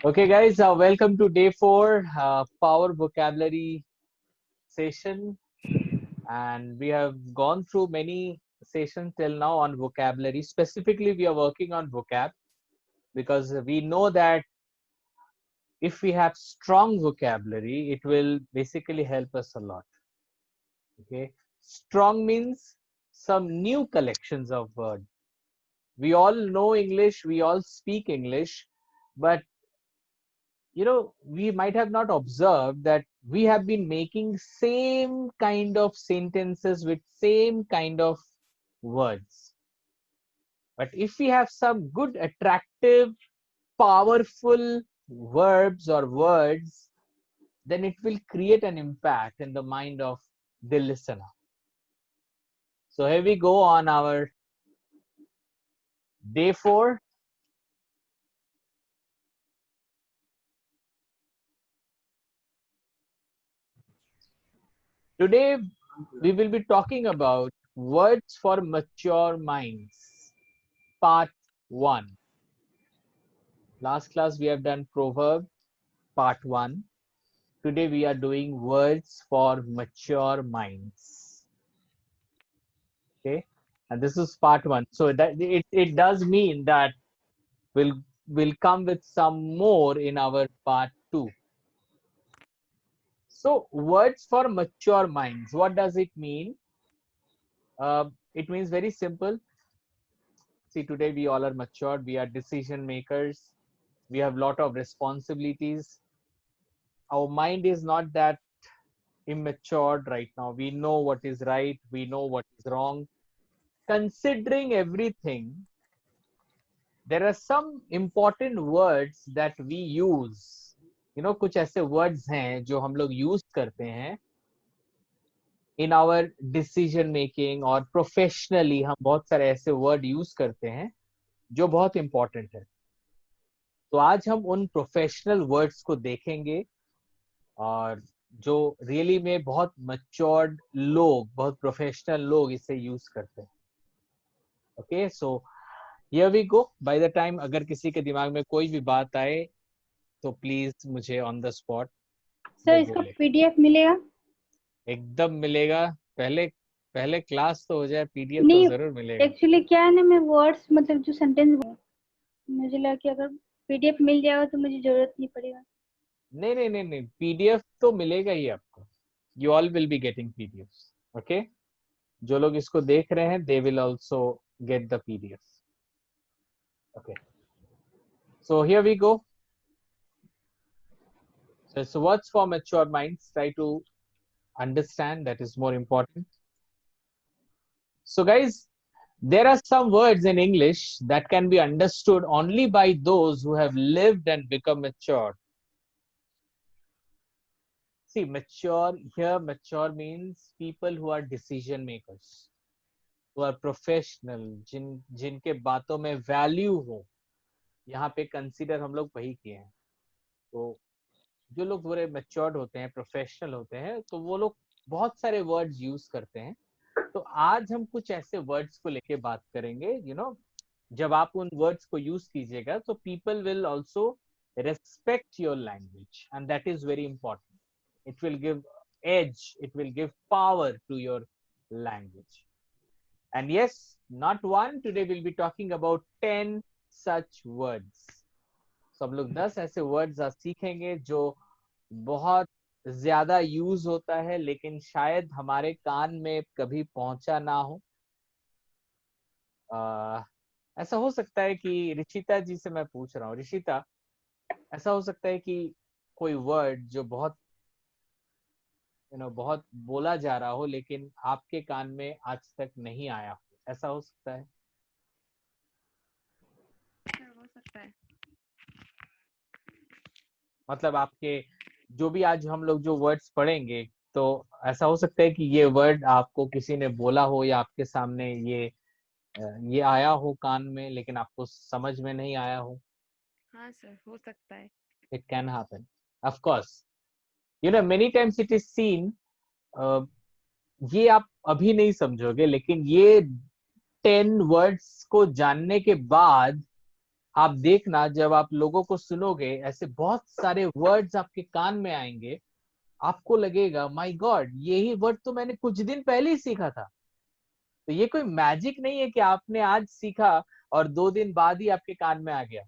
Okay, guys, welcome to day 4, Power Vocabulary session. And we have gone through many sessions till now on vocabulary. Specifically, we are working on vocab because we know that if we have strong vocabulary, it will basically help us a lot. Okay, strong means some new collections of words. We all know English, we all speak English, but we might have not observed that we have been making same kind of sentences with same kind of words. But if we have some good, attractive, powerful verbs or words, then it will create an impact in the mind of the listener. So here we go on our day 4. Today we will be talking about words for mature minds, part 1. Last class we have done proverb, part 1. Today we are doing words for mature minds. Okay, and this is part 1. So that it does mean that we'll come with some more in our part 2. So words for mature minds, what does it mean? It means very simple. See, today we all are matured, we are decision makers, we have lot of responsibilities. Our mind is not that immature right now. We know what is right, we know what is wrong. Considering everything, there are some important words that we use. कुछ ऐसे words हैं जो हम लोग use करते हैं in our decision making और professionally. हम बहुत सारे ऐसे word use करते हैं जो बहुत important है. तो आज हम उन प्रोफेशनल वर्ड्स को देखेंगे और जो रियली में बहुत मैच्योर्ड लोग, बहुत प्रोफेशनल लोग इसे यूज करते हैं. Okay, so here we go. By the time अगर किसी के दिमाग में कोई भी बात आए तो प्लीज मुझे ऑन द स्पॉट सर इसका पीडीएफ मिलेगा? एकदम मिलेगा. पहले पहले क्लास तो हो जाए, पीडीएफ तो नहीं, जरूर मिलेगा. एक्चुअली क्या है ना, मैं वर्ड्स मतलब जो सेंटेंस मुझे लगा कि अगर पीडीएफ मिल जाएगा तो मुझे जरूरत नहीं पड़ेगा. नहीं नहीं नहीं नहीं, पीडीएफ तो मिलेगा ही आपको. You all will be getting PDF. Okay, जो लोग इसको देख रहे हैं they will also get the PDFs. Okay, so here we go. So it's words for mature minds. Try to understand, that is more important. So guys, there are some words in English that can be understood only by those who have lived and become mature. See, mature here, mature means people who are decision makers, who are professional, जिनके बातों में value हो. यहाँ पे consider हम लोग वही किए हैं. तो जो लोग थोड़े मैच्योर्ड होते हैं, प्रोफेशनल होते हैं, तो वो लोग बहुत सारे वर्ड्स यूज करते हैं. तो आज हम कुछ ऐसे वर्ड्स को लेके बात करेंगे. जब आप उन वर्ड्स को यूज कीजिएगा तो people will also respect your language, and that is very important. It will give edge, it will give power to your language. And yes, not one, today we'll be talking about 10 such words. So हम लोग 10 ऐसे words सीखेंगे जो बहुत ज्यादा use होता है लेकिन शायद हमारे कान में कभी पहुंचा ना हो. ऐसा हो सकता है कि ऋषिता जी से मैं पूछ रहा हूँ, ऋषिता, ऐसा हो सकता है कि कोई वर्ड जो बहुत बहुत बोला जा रहा हो लेकिन आपके कान में आज तक नहीं आया हो. ऐसा हो सकता है? हो सकता है. मतलब आपके जो भी आज हम लोग जो वर्ड्स पढ़ेंगे, तो ऐसा हो सकता है कि ये वर्ड आपको किसी ने बोला हो या आपके सामने ये आया हो कान में लेकिन आपको समझ में नहीं आया हो. हाँ सर, हो सकता है. It can happen, of course. Many times it is seen. ये आप अभी नहीं समझोगे लेकिन ये 10 वर्ड्स को जानने के बाद आप देखना जब आप लोगों को सुनोगे, ऐसे बहुत सारे वर्ड्स आपके कान में आएंगे, आपको लगेगा माय गॉड, यही वर्ड तो मैंने कुछ दिन पहले ही सीखा था। तो ये कोई मैजिक नहीं है कि आपने आज सीखा और 2 दिन बाद ही आपके कान में आ गया।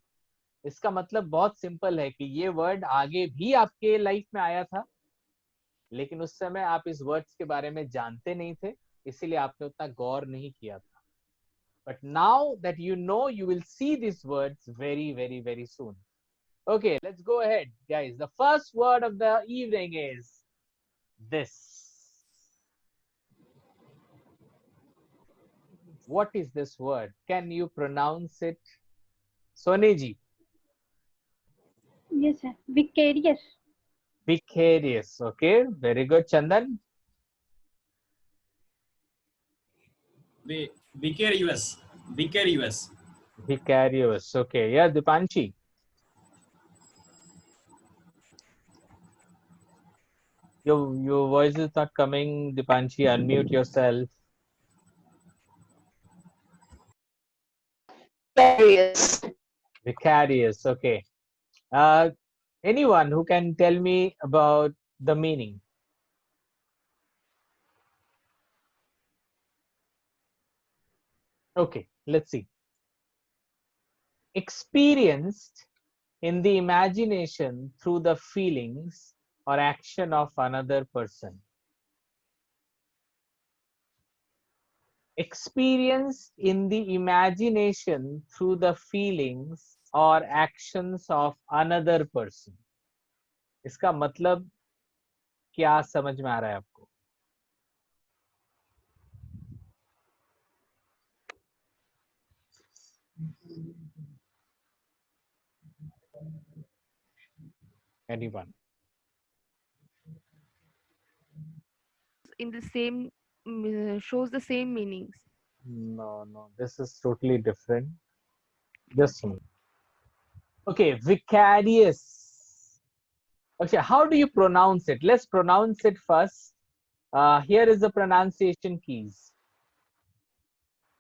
इसका मतलब बहुत सिंपल है कि ये वर्ड आगे भी आपके लाइफ में आया था, लेकिन उस समय आप इस वर्ड्स के बारे में जानते नहीं थे, इसीलिए आपने उतना गौर नहीं किया था। But now that you know, you will see these words very, very, very soon. Okay, let's go ahead, guys. The first word of the evening is this. What is this word? Can you pronounce it? Soniji. Yes, sir. Vicarious. Vicarious. Okay, very good. Chandan. Vicarious. Vicarious. Vicarious. Okay, yeah, Dipanchi. Your voice is not coming, Dipanchi. Unmute yourself. Vicarious. Vicarious. Okay. Anyone who can tell me about the meaning? Okay, let's see. Experienced in the imagination through the feelings or action of another person. Experienced in the imagination through the feelings or actions of another person. इसका मतलब क्या समझ में आ रहा है आपको? Anyone? In the same shows the same meanings. No, this is totally different. Just a minute. Okay, vicarious. Okay, how do you pronounce it? Let's pronounce it first. Here is the pronunciation keys.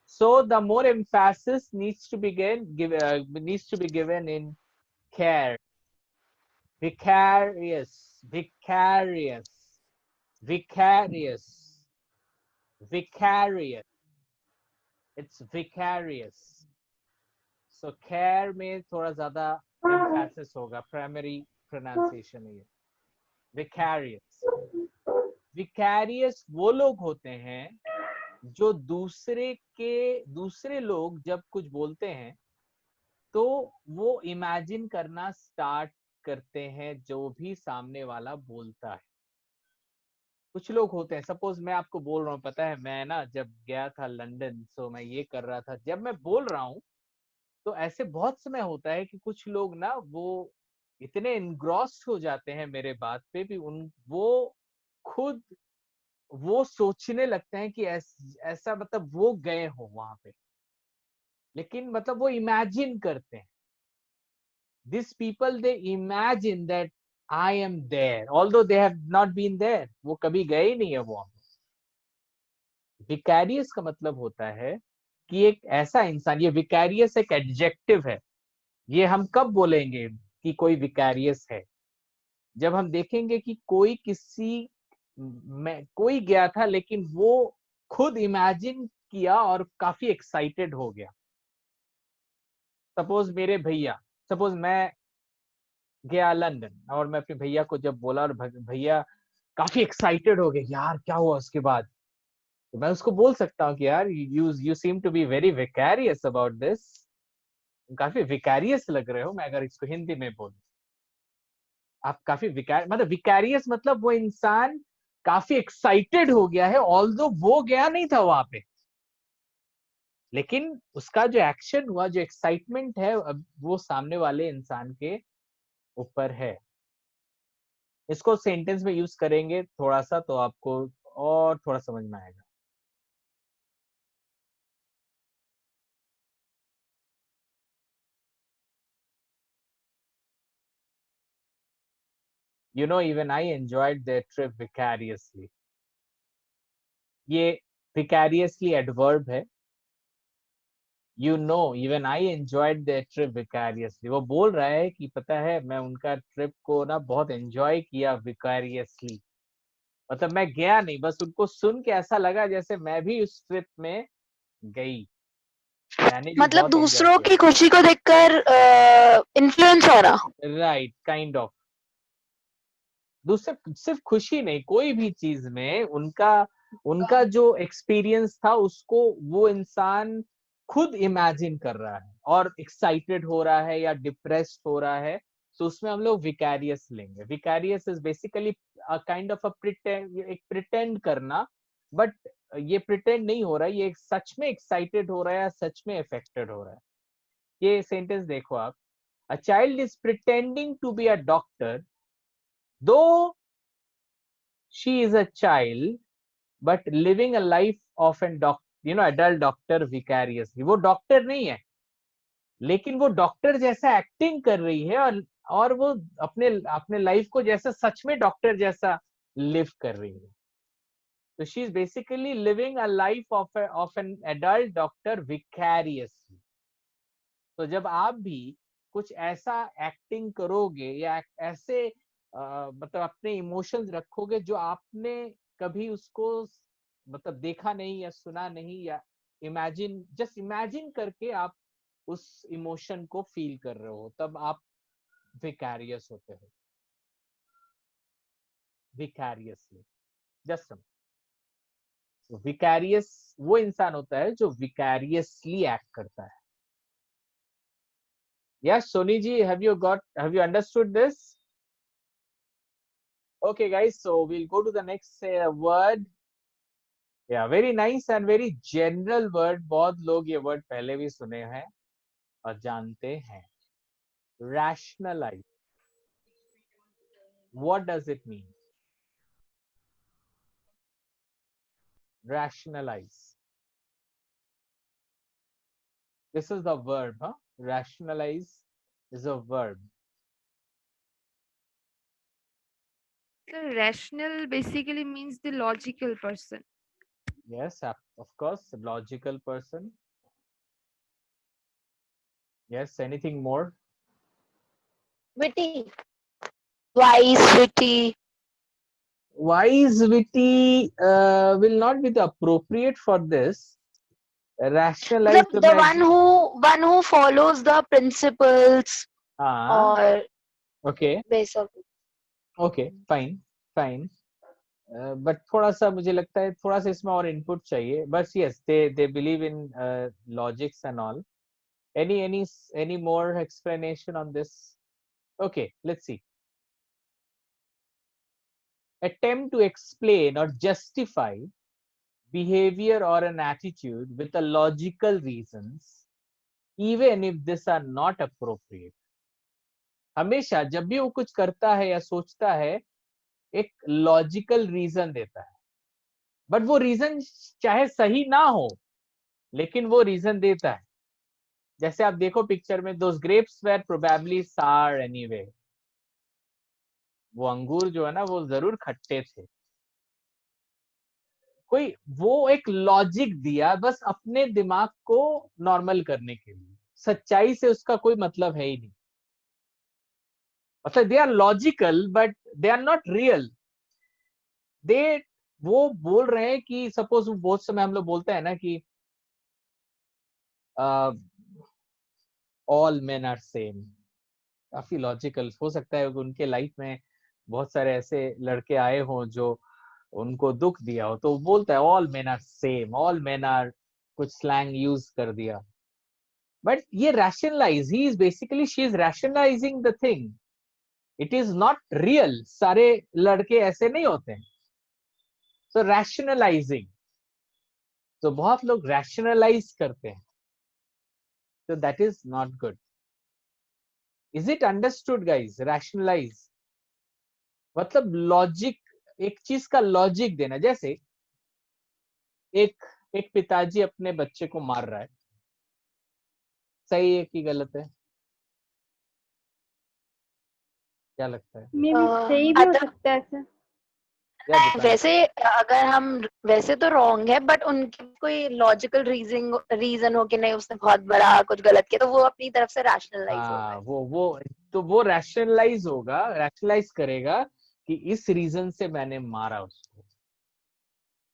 So the more emphasis needs to be given in care. Vicarious, vicarious, vicarious, vicarious. It's vicarious. So care में थोड़ा ज़्यादा emphasis होगा, primary pronunciation है ये. Vicarious. Vicarious वो लोग होते हैं जो दूसरे लोग जब कुछ बोलते हैं तो वो इमेजिन करना स्टार्ट करते हैं जो भी सामने वाला बोलता है. कुछ लोग होते हैं, सपोज मैं आपको बोल रहा हूँ, पता है मैं ना जब गया था लंदन, सो मैं ये कर रहा था, जब मैं बोल रहा हूँ तो ऐसे बहुत समय होता है कि कुछ लोग ना वो इतने इनग्रॉस्ड हो जाते हैं मेरे बात पे भी वो खुद वो सोचने लगते हैं कि ऐसा मतलब वो गए हो वहां पे, लेकिन मतलब वो इमेजिन करते हैं. These people, they imagine that I am there, although they have not been there. वो कभी गए ही नहीं है वो. Vicarious का मतलब होता है कि एक ऐसा इंसान, ये vicarious एक एडजेक्टिव है. ये हम कब बोलेंगे कि कोई vicarious है? जब हम देखेंगे कि कोई कोई गया था लेकिन वो खुद इमेजिन किया और काफी एक्साइटेड हो गया. सपोज मैं गया लंदन और मैं अपने भैया को जब बोला और भैया काफी एक्साइटेड हो गए, यार क्या हुआ उसके बाद, तो मैं उसको बोल सकता हूँ कि यार you seem to be very vicarious about this. काफी विकैरियस लग रहे हो. मैं अगर इसको हिंदी में बोलूं, आप काफी मतलब विकैरियस मतलब वो इंसान काफी एक्साइटेड हो गया है, ऑल्दो वो गया नहीं था वहां पे, लेकिन उसका जो एक्शन हुआ, जो एक्साइटमेंट है, अब वो सामने वाले इंसान के ऊपर है. इसको सेंटेंस में यूज करेंगे थोड़ा सा तो आपको और थोड़ा समझ में आएगा. You know, even I enjoyed their trip vicariously. ये vicariously adverb है. You know, even I enjoyed their trip vicariously. वो बोल रहा है कि पता है मैं उनका ट्रिप को ना बहुत एंजॉय किया vicariously. मतलब मैं गया नहीं, बस उनको सुन के ऐसा लगा जैसे मैं भी उस ट्रिप में गई, मैंने भी मतलब बहुत एंजॉय दूसरों किया. की खुशी को देखकर इन्फ्लुएंस होना. Right, kind of. दूसरे सिर्फ खुशी नहीं, कोई भी चीज में उनका उनका जो एक्सपीरियंस था उसको वो इंसान खुद इमेजिन कर रहा है और एक्साइटेड हो रहा है या डिप्रेस्ड हो रहा है, तो उसमें हम लोग विकैरियस लेंगे. Vicarious is basically kind of एक प्रिटेंड करना, बट ये प्रिटेंड नहीं हो रहा है, ये सच में एक्साइटेड हो रहा है, सच में अफेक्टेड हो रहा है. ये सेंटेंस देखो आप. A child is pretending to be a doctor though she is a child but living a life of an adult doctor vicariously. वो डॉक्टर नहीं है लेकिन वो डॉक्टर जैसा एक्टिंग कर रही है और वो अपने अपने लाइफ को जैसा सच में डॉक्टर जैसा लिव कर रही है. तो she is basically living a life of an adult doctor vicariously. तो जब आप भी कुछ ऐसा एक्टिंग करोगे या ऐसे मतलब अपने इमोशंस रखोगे जो आपने कभी उसको मतलब देखा नहीं या सुना नहीं, या जस्ट इमेजिन करके आप उस इमोशन को फील कर रहे हो, तब आप विकैरियस होते हो. विकैरियसली. जस्ट विकैरियस वो इंसान होता है जो विकैरियसली एक्ट करता है. Yes, Soni ji, have you understood this? Okay, guys, so we'll go to the next word. Yeah, very nice and very general word. बहुत लोग ये word पहले भी सुने हैं और जानते हैं. Rationalize. What does it mean? Rationalize. This is the verb, huh? Rationalize is a verb. So rational basically means the logical person. Yes, of course, logical person. Yes, anything more? Witty. Wise, witty. Wise, witty will not be the appropriate for this. Rationalize मतलब the one who follows the principles or okay, base of it. okay, fine. But थोड़ा सा मुझे लगता है थोड़ा सा इसमें और इनपुट चाहिए. बस yes, they believe in logics and all. Any more explanation on this? Okay, let's see. Attempt to explain or justify behavior or an attitude with a logical reasons, even if these are not appropriate. हमेशा जब भी वो कुछ करता है या सोचता है, एक लॉजिकल रीजन देता है, बट वो रीजन चाहे सही ना हो लेकिन वो रीजन देता है. जैसे आप देखो पिक्चर में, those grapes were probably sour anyway. वो अंगूर जो है ना वो जरूर खट्टे थे. कोई वो एक लॉजिक दिया बस अपने दिमाग को नॉर्मल करने के लिए, सच्चाई से उसका कोई मतलब है ही नहीं. मतलब they are logical but they are not real. They वो बोल रहे हैं कि सपोज बहुत समय हम लोग बोलते हैं ना कि ऑल मेन आर सेम. काफी लॉजिकल हो सकता है उनके लाइफ में बहुत सारे ऐसे लड़के आए हों जो उनको दुख दिया हो, तो वो बोलता है all men are same, all men are, कुछ स्लैंग यूज कर दिया. बट ये rationalise, he is basically she is rationalising the thing. It is not real. सारे लड़के ऐसे नहीं होते हैं. सो रैशनलाइजिंग, तो बहुत लोग रैशनलाइज करते हैं, so that is not good. Is it understood guys? Rationalize मतलब लॉजिक, एक चीज का लॉजिक देना. जैसे एक पिताजी अपने बच्चे को मार रहा है, सही है कि गलत है? क्या लगता है? मे भी सही भी हो Other, सकता है सर. या दुकान। वैसे अगर हम वैसे तो रॉन्ग है, बट उनके कोई लॉजिकल रीजन हो कि नहीं उसने बहुत बड़ा कुछ गलत किया, तो वो अपनी तरफ से रैशनलाइज होगा। हाँ, वो तो वो रैशनलाइज होगा, रैशनलाइज करेगा कि इस रीजन से मैंने मारा उसको।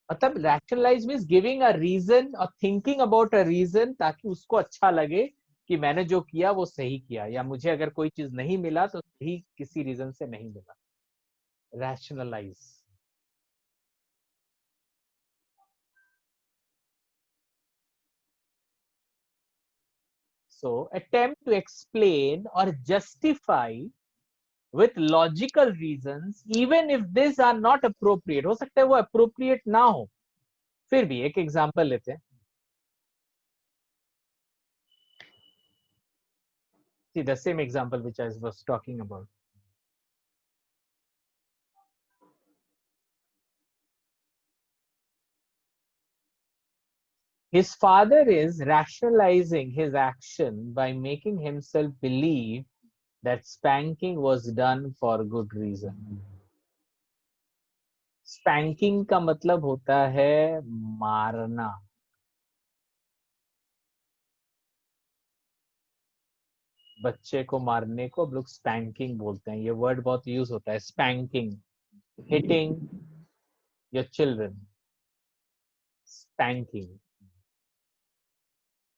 मतलब rationalise means giving a reason और थिंकिंग अबाउट अ रीजन, ताकि उसको अच्छा लगे कि मैंने जो किया वो सही किया, या मुझे अगर कोई चीज नहीं मिला तो सही किसी रीजन से नहीं मिला। Rationalise. So attempt to explain or justify with logical reasons even if these are not appropriate। हो सकता है वो appropriate ना हो, फिर भी एक एग्जांपल लेते हैं। See the same example which I was talking about. His father is rationalizing his action by making himself believe that spanking was done for good reason। Spanking का मतलब होता है मारना। बच्चे को मारने को हम लोग स्पैंकिंग बोलते हैं। ये वर्ड बहुत यूज होता है, spanking, hitting your children, spanking.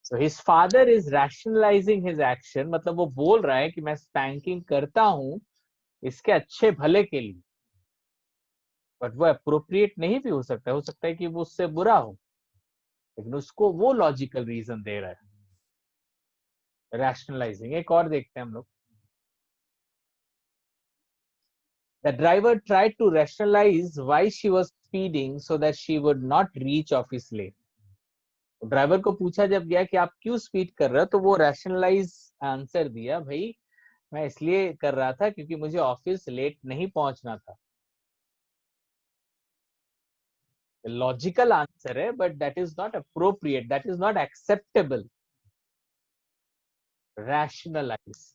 So his father is rationalizing his action, मतलब वो बोल रहा है कि मैं स्पैंकिंग करता हूं इसके अच्छे भले के लिए, बट वो अप्रोप्रिएट नहीं भी हो सकता है कि वो उससे बुरा हो, लेकिन उसको वो लॉजिकल रीजन दे रहा है। रैशनलाइजिंग। एक और देखते हैं हम लोग। The driver tried to rationalize why she was speeding so that she would not reach office late। Driver को पूछा जब गया कि आप क्यों स्पीड कर रहे हो, तो वो रैशनलाइज आंसर दिया, भाई मैं इसलिए कर रहा था क्योंकि मुझे ऑफिस लेट नहीं पहुंचना था। लॉजिकल आंसर है, but that is not appropriate, that is not acceptable. Rationalise.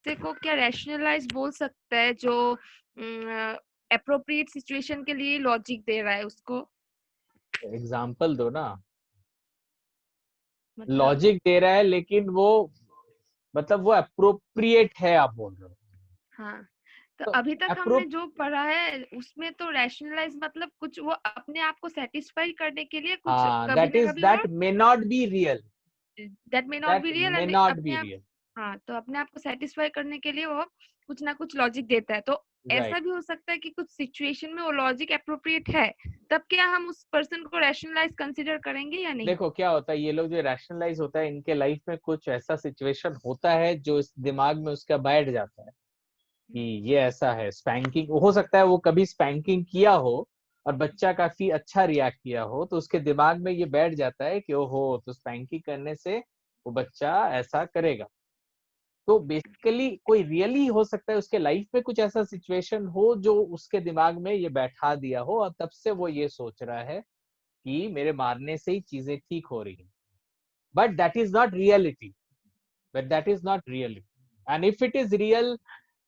को क्या रैशनलाइज बोल सकता है जो अप्रोप्रिएट सिचुएशन के लिए लॉजिक दे रहा है उसको? एग्जाम्पल दो ना। मतलब लॉजिक दे रहा है लेकिन वो मतलब वो अप्रोप्रिएट है आप बोल रहे हो। हाँ, तो तो अभी तक हमने जो पढ़ा है उसमें तो रैशनलाइज मतलब कुछ वो अपने आप को सेटिस्फाई करने के लिए कुछ कभी दैट ना इज कभी that may not be real, that may not that be real may and not अपने बी आप, रियल। हाँ, तो अपने आप को सेटिस्फाई करने के लिए वो कुछ ना कुछ लॉजिक देता है। तो राइट। ऐसा भी हो सकता है कि कुछ सिचुएशन में वो लॉजिक अप्रोप्रिएट है, तब क्या हम उस पर्सन को रैशनलाइज कंसीडर करेंगे या नहीं? देखो क्या होता है, ये लोग जो रैशनलाइज होता है इनके लाइफ में कुछ ऐसा सिचुएशन होता है जो इस दिमाग में उसका बैठ जाता है कि ये ऐसा है। स्पैंकिंग हो सकता है वो कभी स्पैंकिंग किया हो और बच्चा काफी अच्छा रिएक्ट किया हो, तो उसके दिमाग में ये बैठ जाता है कि ओहो, तो स्पैंकिंग करने से वो बच्चा ऐसा करेगा। तो बेसिकली कोई रियली हो सकता है उसके लाइफ में कुछ ऐसा सिचुएशन हो जो उसके दिमाग में ये बैठा दिया हो, और तब से वो ये सोच रहा है कि मेरे मारने से ही चीजें ठीक हो रही हैं। But that is not reality, but that is not reality. And if it is real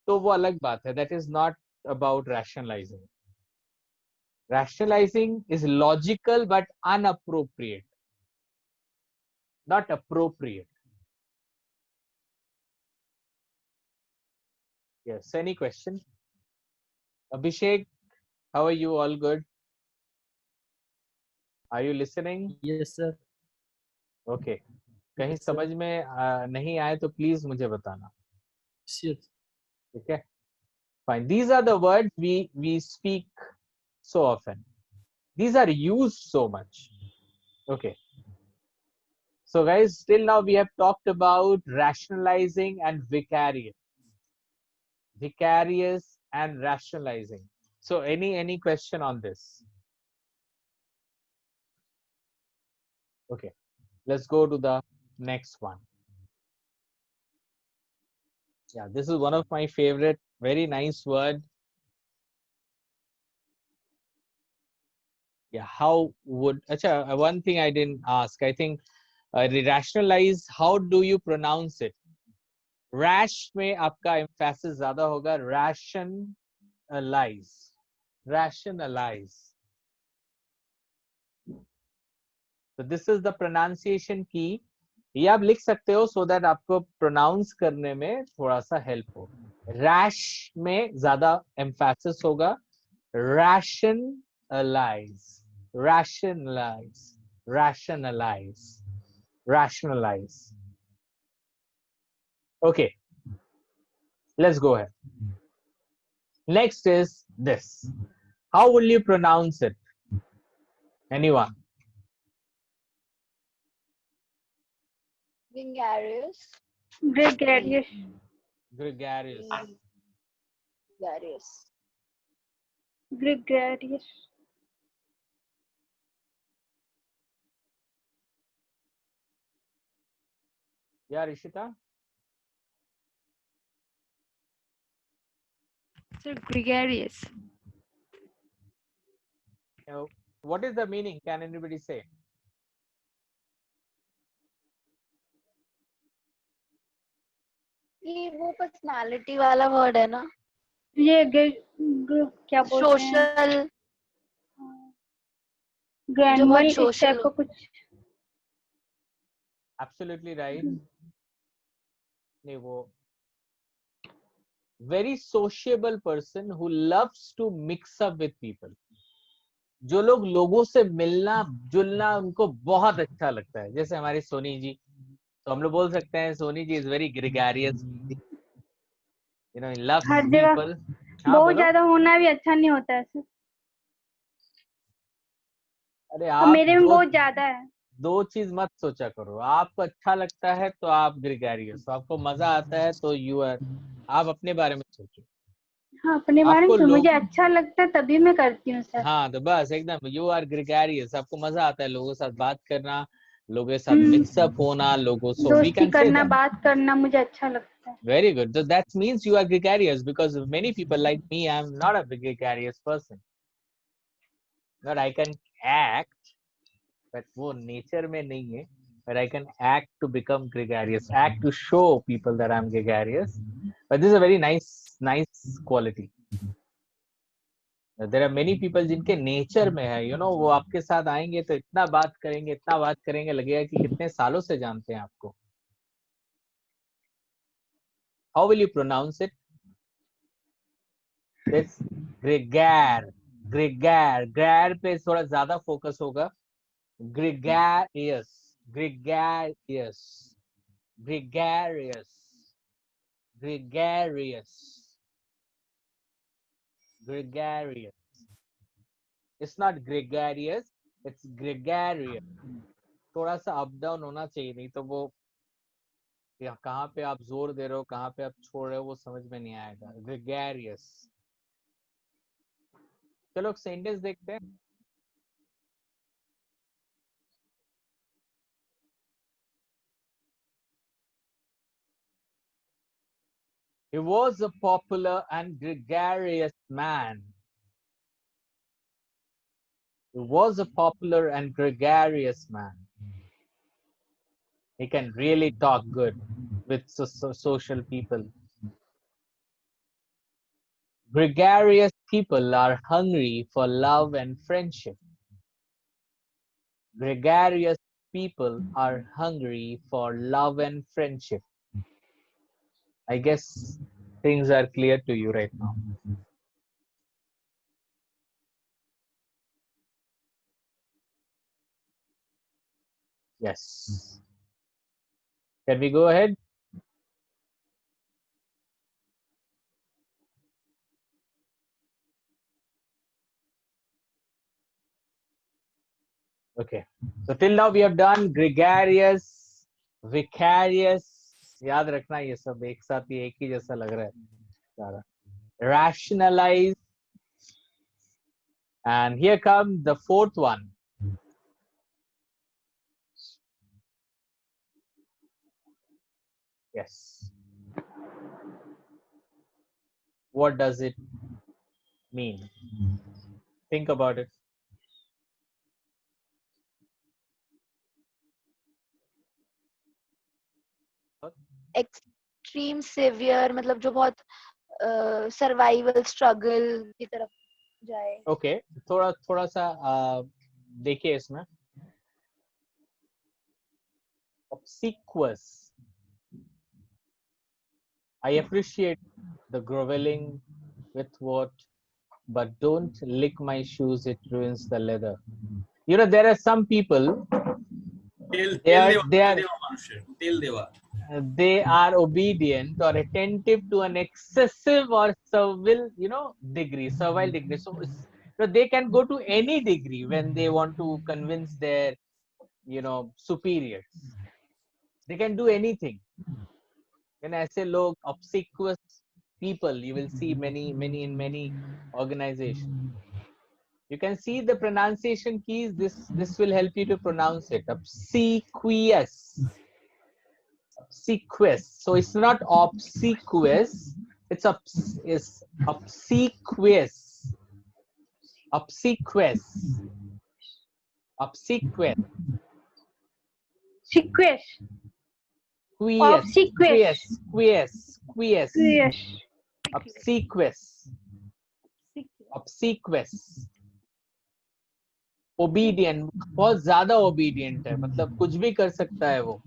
तो वो अलग बात है, that is not about rationalising. Rationalizing is logical but unappropriate, not appropriate. Yes, any question? Abhishek, how are you? All good? Are you listening? Yes, sir. Okay. कहीं Yes, sir. समझ में नहीं आए तो प्लीज मुझे बताना, Sure. ठीक है? Fine. These are the words we speak so often. These are used so much. Okay. So guys, till now we have talked about rationalizing and vicarious. Vicarious and rationalizing. So any question on this? Okay, let's go to the next one. Yeah, this is one of my favorite, very nice word. Yeah, how would, acha, one thing I didn't ask, I think rationalize, how do you pronounce it? Rash में आपका emphasis ज्यादा होगा, rationalize, rationalize. So this is the pronunciation key. ये आप लिख सकते हो so that आपको प्रोनाउंस करने में थोड़ा सा हेल्प हो. रैश में ज्यादा एम्फेसिस होगा, rationalize, rationalize, rationalize, rationalize. Okay, let's go ahead. Next is this. How will you pronounce it? Anyone? Gregarious. Gregarious. Gregarious. Gregarious. Gregarious. Yeah, Rishita? Sir, gregarious. What is the meaning? Can anybody say? ये वो personality वाला word है ना, ये क्या बोलते हैं, social, ग्रैनुअल इस social टाइप का कुछ. Absolutely right. नहीं वो very sociable person who loves to mix up with people. जो लोग लोगों से मिलना जुलना उनको बहुत अच्छा लगता है, जैसे हमारी सोनी जी, तो हम लोग बोल सकते हैं Soni ji is very gregarious, you know, loves हर जगह पीपल. बहुत ज्यादा होना भी अच्छा नहीं होता है सर. अरे और आप मेरे में बहुत ज्यादा है. दो चीज मत सोचा करो, आपको अच्छा लगता है तो आप ग्रेगरियस, आपको मजा आता है तो यू आर, आप अपने बारे में सोचो. हाँ, अपने बारे आपको में तो लोग, मुझे अच्छा लगता है तभी मैं करती हूँ सर. हाँ तो बस एकदम यू आर ग्रेगरियस, आपको मजा आता है लोगों के साथ बात करना, लोगों के साथ मिक्सअप होना, लोगों, सो वी दोस्ती कैन से करना, दैट. बात करना मुझे अच्छा लगता है. Very good. So that means you are gregarious, because many people like me, I'm not a gregarious person. But I can act, but वो nature में नहीं है. But I can act to become gregarious, act to show people that I'm gregarious. But this is a very nice quality. There are many people जिनके nature में है, you know, वो आपके साथ आएंगे तो इतना बात करेंगे, लगेगा कि कितने सालों से जानते हैं आपको. How will you pronounce it? It's gregar, ग्रेर पे थोड़ा ज्यादा फोकस होगा. Gregarious, gregarious, gregarious, gregarious, gregarious. It's not gregarious, it's gregarious. थोड़ा सा अप डाउन होना चाहिए, नहीं तो वो कहाँ पे आप जोर दे रहे हो, कहाँ पे आप छोड़ रहे हो, वो समझ में नहीं आएगा. ग्रेगरियस. चलो सेंटेंस देखते हैं. He was a popular and gregarious man. He was a popular and gregarious man. He can really talk good with social people. Gregarious people are hungry for love and friendship. Gregarious people are hungry for love and friendship. I guess things are clear to you right now. Yes. Can we go ahead? Okay. So till now we have done gregarious, vicarious. याद रखना ये सब एक साथ ही एक ही जैसा लग रहा है सारा. Rationalize. And here comes the fourth one. Yes. What does it mean? Think about it. Extreme severe, मतलब जो बहुत सर्वाइवल स्ट्रगल की तरफ जाए। ओके, थोड़ा थोड़ा सा देखिए इसमें obsequious. I appreciate the groveling with what, but don't lick my shoes, it ruins the leather. You know, there are some people, they are obedient or attentive to an excessive or servile, you know, degree, servile degree. So they can go to any degree when they want to convince their, you know, superiors. They can do anything. When I say low, obsequious people, you will see many in many organizations. You can see the pronunciation keys. This will help you to pronounce it. Obsequious. Obsequious. So it's not obsequious. It's obsequious. Obsequious. Obsequious. Sequence. Quies. Obsequious. Quies. Quies. Yes. Obsequious. Obsequious. Obedient. बहुत ज्यादा obedient है, मतलब कुछ भी कर सकता है वो,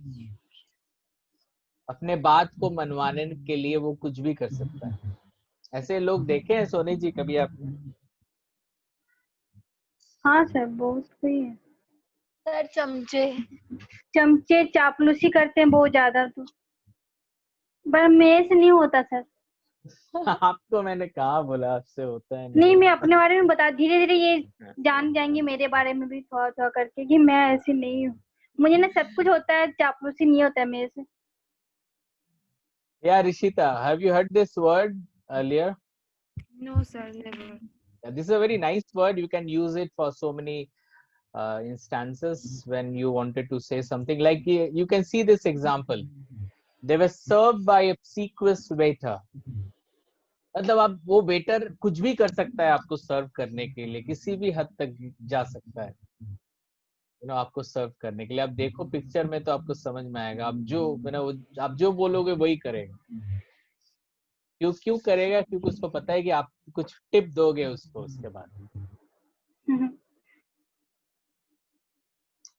अपने बात को मनवाने के लिए वो कुछ भी कर सकता है. ऐसे लोग देखे हैं सोनी जी कभी आपने? हाँ सर, बहुत कोई है सर चमचे चमचे चापलूसी करते हैं बहुत ज्यादा, तो पर मेरे से नहीं होता सर. आपको मैंने कहा बोला आपसे होता है नहीं, मैं अपने बारे में बता, धीरे धीरे ये जान जाएंगे मेरे बारे में भी थोड़ा थोड़ा करके कि मैं ऐसी नहीं हूँ. मुझे ना सब कुछ होता है, चापलूसी नहीं होता है मेरे से. Yeah, Rishita, have you heard this word earlier? No, sir, never. Yeah, this is a very nice word. You can use it for so many instances when you wanted to say something. Like you can see this example. They were served by a obsequious waiter. मतलब आप वो waiter कुछ भी कर सकता है आपको सर्व करने के लिए, किसी भी हद तक जा सकता है, यू नो, आपको सर्व करने के लिए. आप देखो पिक्चर में तो आपको समझ में आएगा. आप जो बोलोगे वही करेगा. क्यों करेगा? क्योंकि उसको पता है कि आप कुछ टिप दोगे उसको उसके बाद.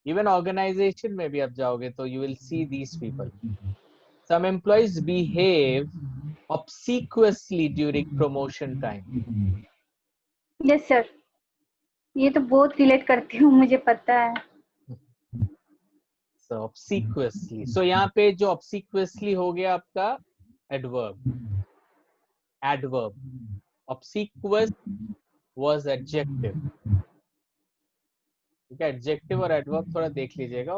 इवन ऑर्गेनाइजेशन में भी आप जाओगे तो you will see these people. Some employees behave obsequiously during promotion time. Yes sir, ये तो बहुत रिलेट करती हूँ, मुझे पता है. So obsequiously. So यहाँ पे जो obsequiously हो गया आपका adverb. Adverb. Obsequious was adjective. ठीक है, adjective और adverb थोड़ा देख लीजिएगा.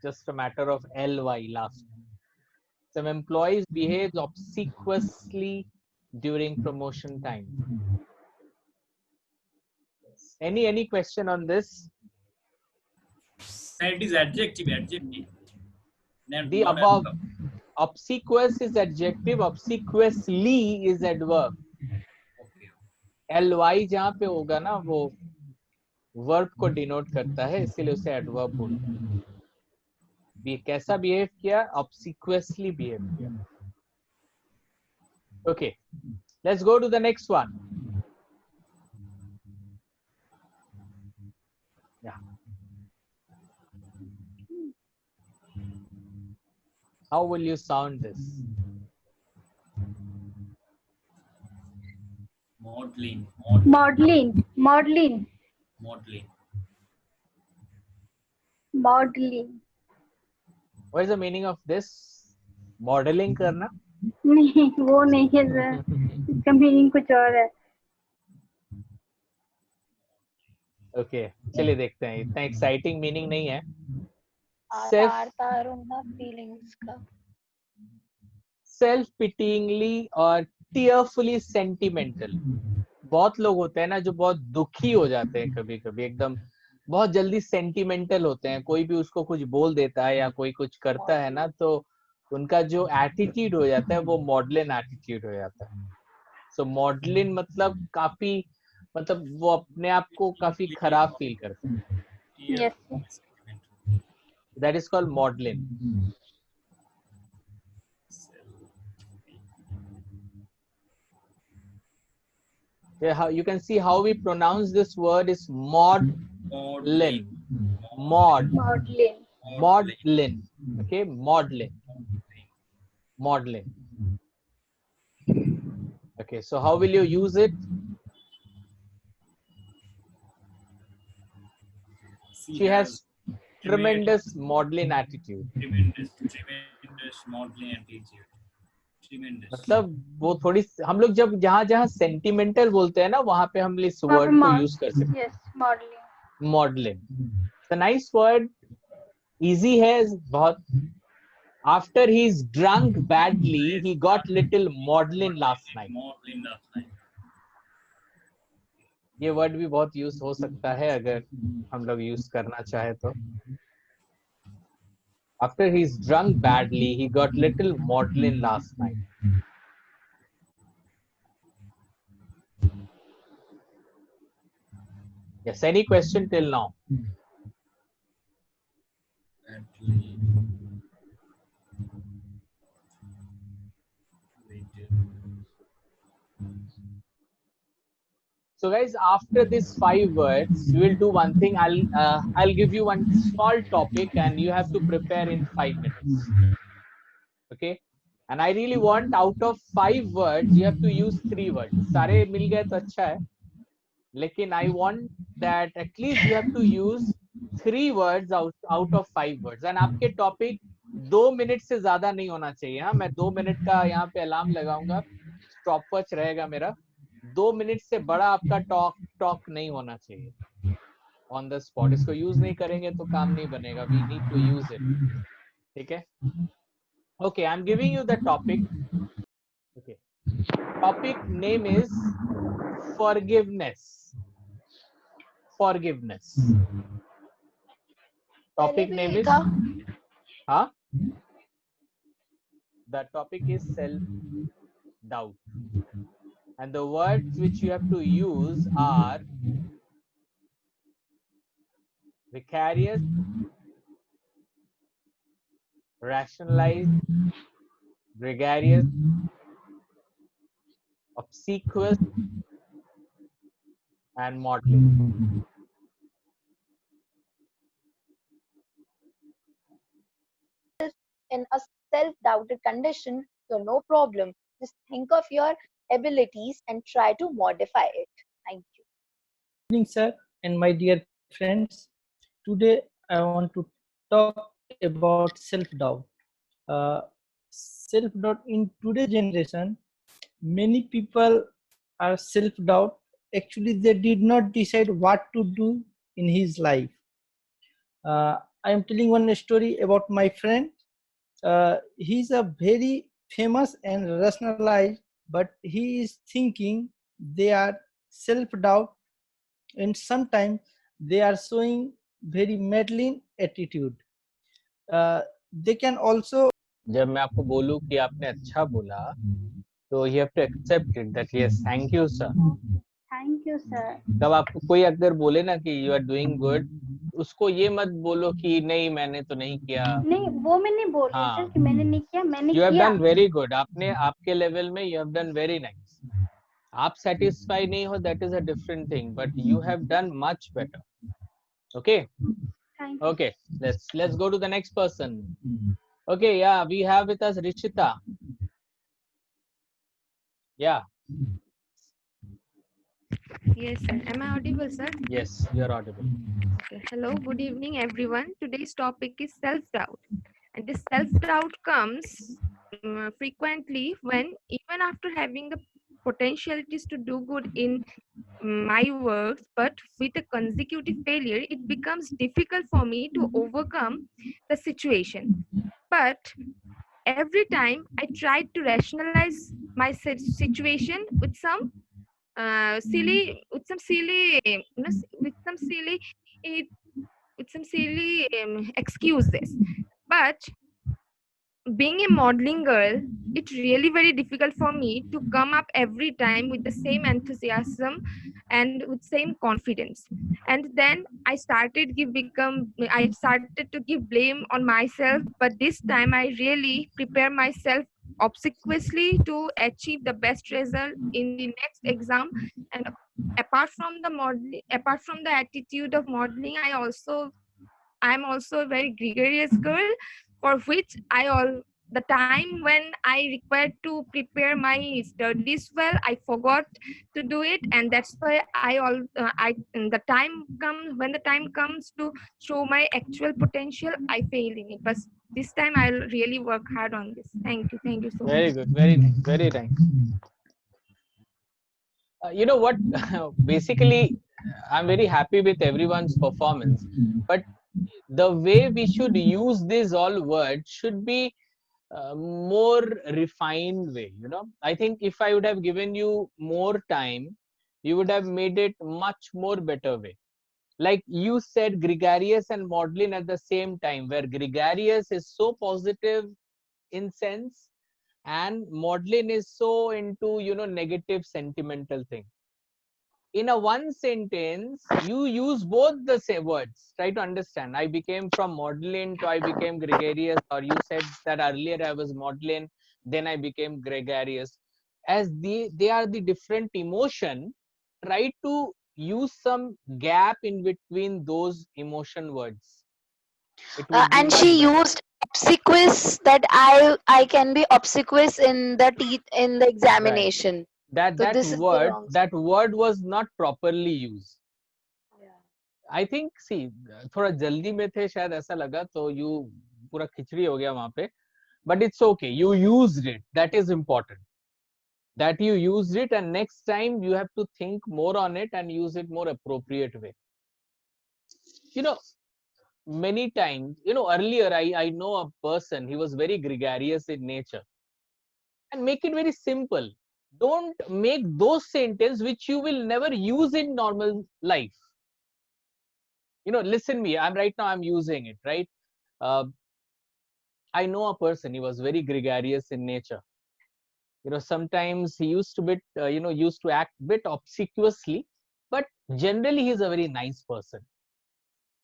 Just a matter of ly last. Some employees behave obsequiously during promotion time. Any question on this? It is adjective. The above, obsequious is adjective, obsequiously is adverb. ly जहाँ पे होगा ना वो verb को denote करता है, इसीलिए उसे एडवर्ब बोलते हैं. कैसा बिहेव किया? obsequiously बिहेव किया. Okay, let's go to the next one. Yeah. How will you sound this? Modeling. What is the meaning of this? Modeling करना? नहीं, वो नहीं है सर, इसका मीनिंग कुछ और है. Okay, चलिए देखते हैं. इतना एक्साइटिंग मीनिंग नहीं है. फीलिंग्स का. सेल्फ पिटिंगली और टीयरफुली सेंटिमेंटल. बहुत लोग होते हैं ना जो बहुत दुखी हो जाते हैं, कभी कभी एकदम बहुत जल्दी सेंटिमेंटल होते हैं. कोई भी उसको कुछ बोल देता है या कोई कुछ करता है ना, तो उनका जो एटीट्यूड हो जाता है वो मॉडलिन एटीट्यूड हो जाता है. सो मॉडलिन मतलब काफी, मतलब वो अपने आप को काफी खराब फील करते हैं. Yes, that is called Magdalene. Yeah, how you can see how we pronounce this word is maudlin. Maud. Modeling. Maudlin. Okay, maudlin. Maudlin. Okay, so how will you use it? She has tremendous maudlin attitude. tremendous modeling attitude. Tremendous. मतलब वो थोड़ी, हम लोग जब जहाँ जहाँ sentimental बोलते हैं ना, वहां पे हम इस वर्ड को यूज कर सकते Yes, modeling. हैं. Modelling. The nice word, easy है बहुत. After he's drunk badly, he got little maudlin last night. Modeling last night. ये वर्ड भी बहुत यूज हो सकता है अगर हम लोग यूज करना चाहे तो. After he's drunk badly, he got little maudlin last night. Yes, any question till now? Badly. So guys, after these 5 words, we will do one thing. I'll give you one small topic and you have to prepare in 5 minutes. Okay? And I really want, out of 5 words, you have to use 3 words. सारे मिल गए तो अच्छा है. लेकिन I want that at least you have to use 3 words out of 5 words. And आपके topic 2 minute से ज्यादा नहीं होना चाहिए. हाँ, मैं 2 मिनट का यहाँ पे अलार्म लगाऊंगा. स्टॉप वॉच रहेगा मेरा. 2 मिनट से बड़ा आपका टॉक नहीं होना चाहिए. ऑन द स्पॉट इसको यूज नहीं करेंगे तो काम नहीं बनेगा. We need to use it. ठीक है? Okay, I'm giving you the topic. Okay, topic name is forgiveness. Forgiveness. Topic name is, huh? The topic is self-doubt. And the words which you have to use are vicarious, rationalized, gregarious, obsequious, and modeling. In a self-doubted condition, so no problem. Just think of your abilities and try to modify it. Thank you. Good evening, sir, and my dear friends. Today, I want to talk about self-doubt. Self-doubt in today's generation, many people are self-doubt. Actually, they did not decide what to do in his life. I am telling one story about my friend. He's a very famous and rationalized, but he is thinking they are self-doubt, and sometimes they are showing very meddling attitude. They can also. जब मैं आपको बोलूं कि आपने अच्छा बोला, तो you have to accept it that yes, thank you sir. Thank you, sir. तब आपको कोई अगर बोले ना कि you are doing good, उसको ये मत बोलो कि नहीं मैंने तो नहीं किया. नहीं, वो मैं नहीं बोल रही हाँ. सर कि मैंने नहीं किया, मैंने You have किया. done very good. आपने आपके लेवल में you have done very nice. आप satisfy नहीं हो, that is a different thing, but you have done much better. Okay. Thank you. Okay. Let's go to the next person. Okay. Yeah, we have with us Rishita. Yeah. Yes, sir. Am I audible, sir? Yes, you are audible. Okay. Hello, good evening, everyone. Today's topic is self-doubt. And this self-doubt comes frequently when, even after having the potentialities to do good in my works, but with a consecutive failure, it becomes difficult for me to overcome the situation. But every time I tried to rationalize my situation with some silly excuses. But being a modeling girl, it's really very difficult for me to come up every time with the same enthusiasm and with same confidence. And then I started to give blame on myself, but this time I really prepare myself obsequiously to achieve the best result in the next exam. And apart from the modeling, apart from the attitude of modeling, I'm also a very gregarious girl, for which the time when I required to prepare my studies well, I forgot to do it, and that's why when the time comes to show my actual potential, I fail in it. But this time I'll really work hard on this. Thank you so much. Very good, very nice, very nice. You know what? Basically, I'm very happy with everyone's performance, but the way we should use these all words should be more refined way. You know, I think if I would have given you more time, you would have made it much more better way. Like you said, gregarious and maudlin at the same time, where gregarious is so positive in sense, and maudlin is so into, you know, negative sentimental thing. In a one sentence, you use both the same words. Try to understand. I became from maudlin to I became gregarious, or you said that earlier I was maudlin, then I became gregarious. As they are the different emotion, try to use some gap in between those emotion words. It would be And much she better. used obsequious, that I can be obsequious in the Right. examination. That So that this is the word wrong. that word was not properly used. I think see थोड़ा जल्दी में थे शायद, ऐसा लगा, तो you पूरा खिचड़ी हो गया वहां पे. But it's okay, you used it, that is important, that you used it, and next time you have to think more on it and use it more appropriate way. You know, many times, you know, earlier I know a person, he was very gregarious in nature. And make it very simple. Don't make those sentences which you will never use in normal life. You know, listen me, I'm using it, right? uh, I know a person, he was very gregarious in nature. You know, sometimes he used to used to act bit obsequiously, but generally he's a very nice person.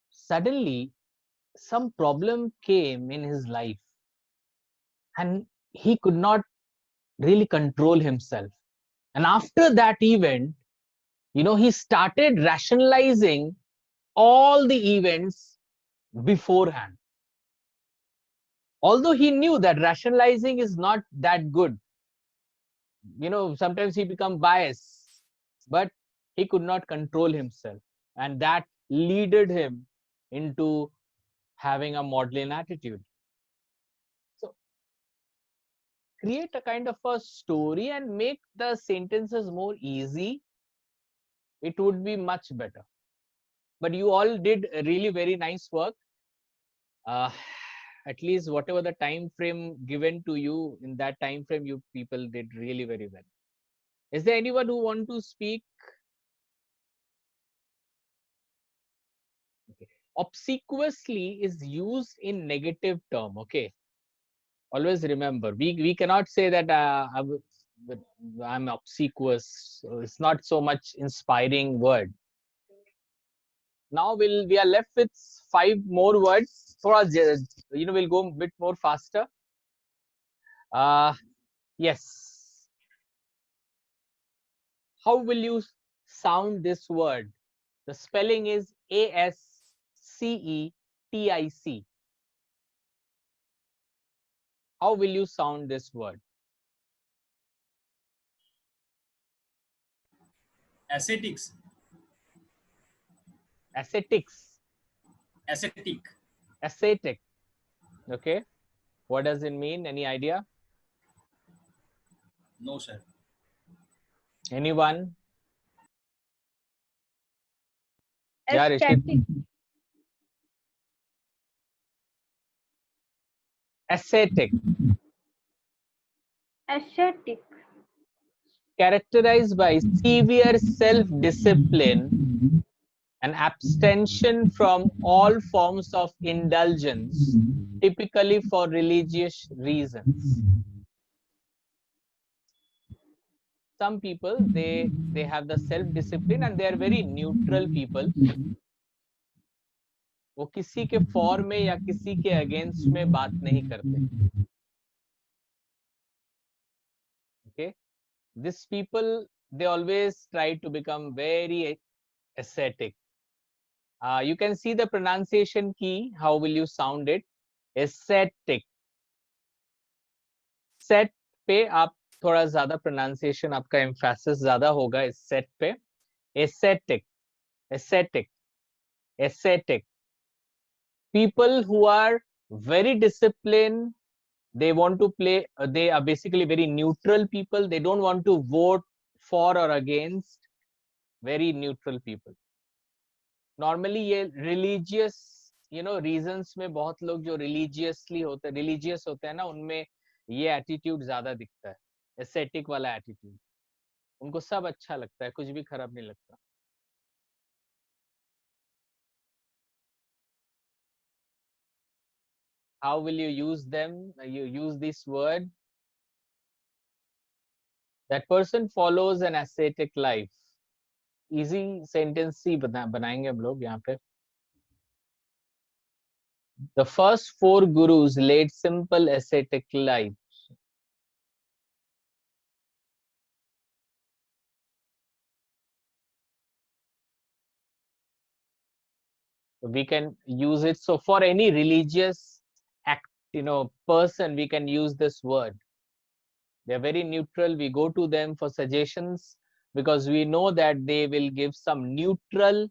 Suddenly some problem came in his life, and he could not really control himself. And after that event, you know, he started rationalizing all the events beforehand. Although he knew that rationalizing is not that good, you know, sometimes he become biased, but he could not control himself, and that leaded him into having a maudlin attitude. So create a kind of a story and make the sentences more easy. It would be much better. But you all did really very nice work. uh, at least whatever the time frame given to you, in that time frame you people did really very well. Is there anyone who want to speak? Okay. Obsequiously is used in negative term. Okay, always remember, we cannot say that I'm obsequious. So it's not so much inspiring word. Now we are left with 5 more words. You know, we'll go a bit more faster. Yes. How will you sound this word? The spelling is ASCETIC. How will you sound this word? Ascetics. Ascetics. Ascetic. Ascetic. Okay. What does it mean? Any idea? No, sir. Anyone? Yeah, Rishit. Aesthetic. Ascetic. Aesthetic. Characterized by severe self-discipline and abstention from all forms of indulgence, typically for religious reasons. Some people, they have the self-discipline and they are very neutral people. वो किसी के for में या किसी के against में बात नहीं करते. these people, they always try to become very ascetic. You can see the pronunciation key. How will you sound it? Ascetic. Set पे आप थोड़ा ज्यादा pronunciation, आपका emphasis ज्यादा होगा इस set पे. Ascetic, ascetic, ascetic. People who are very disciplined, they want to play, they are basically very neutral people. They don't want to vote for or against. Very neutral people. Normally ये religious, reasons में बहुत लोग जो religious होते हैं ना, उनमें ये attitude ज्यादा दिखता है, ascetic वाला attitude. उनको सब अच्छा लगता है, कुछ भी खराब नहीं लगता. How will you use them? You use this word. That person follows an ascetic life. Easy sentence ही बनाएंगे हम लोग यहाँ पे. The first 4 gurus led simple ascetic lives. We can use it. So for any religious act, person, we can use this word. They're very neutral. We go to them for suggestions because we know that they will give some neutral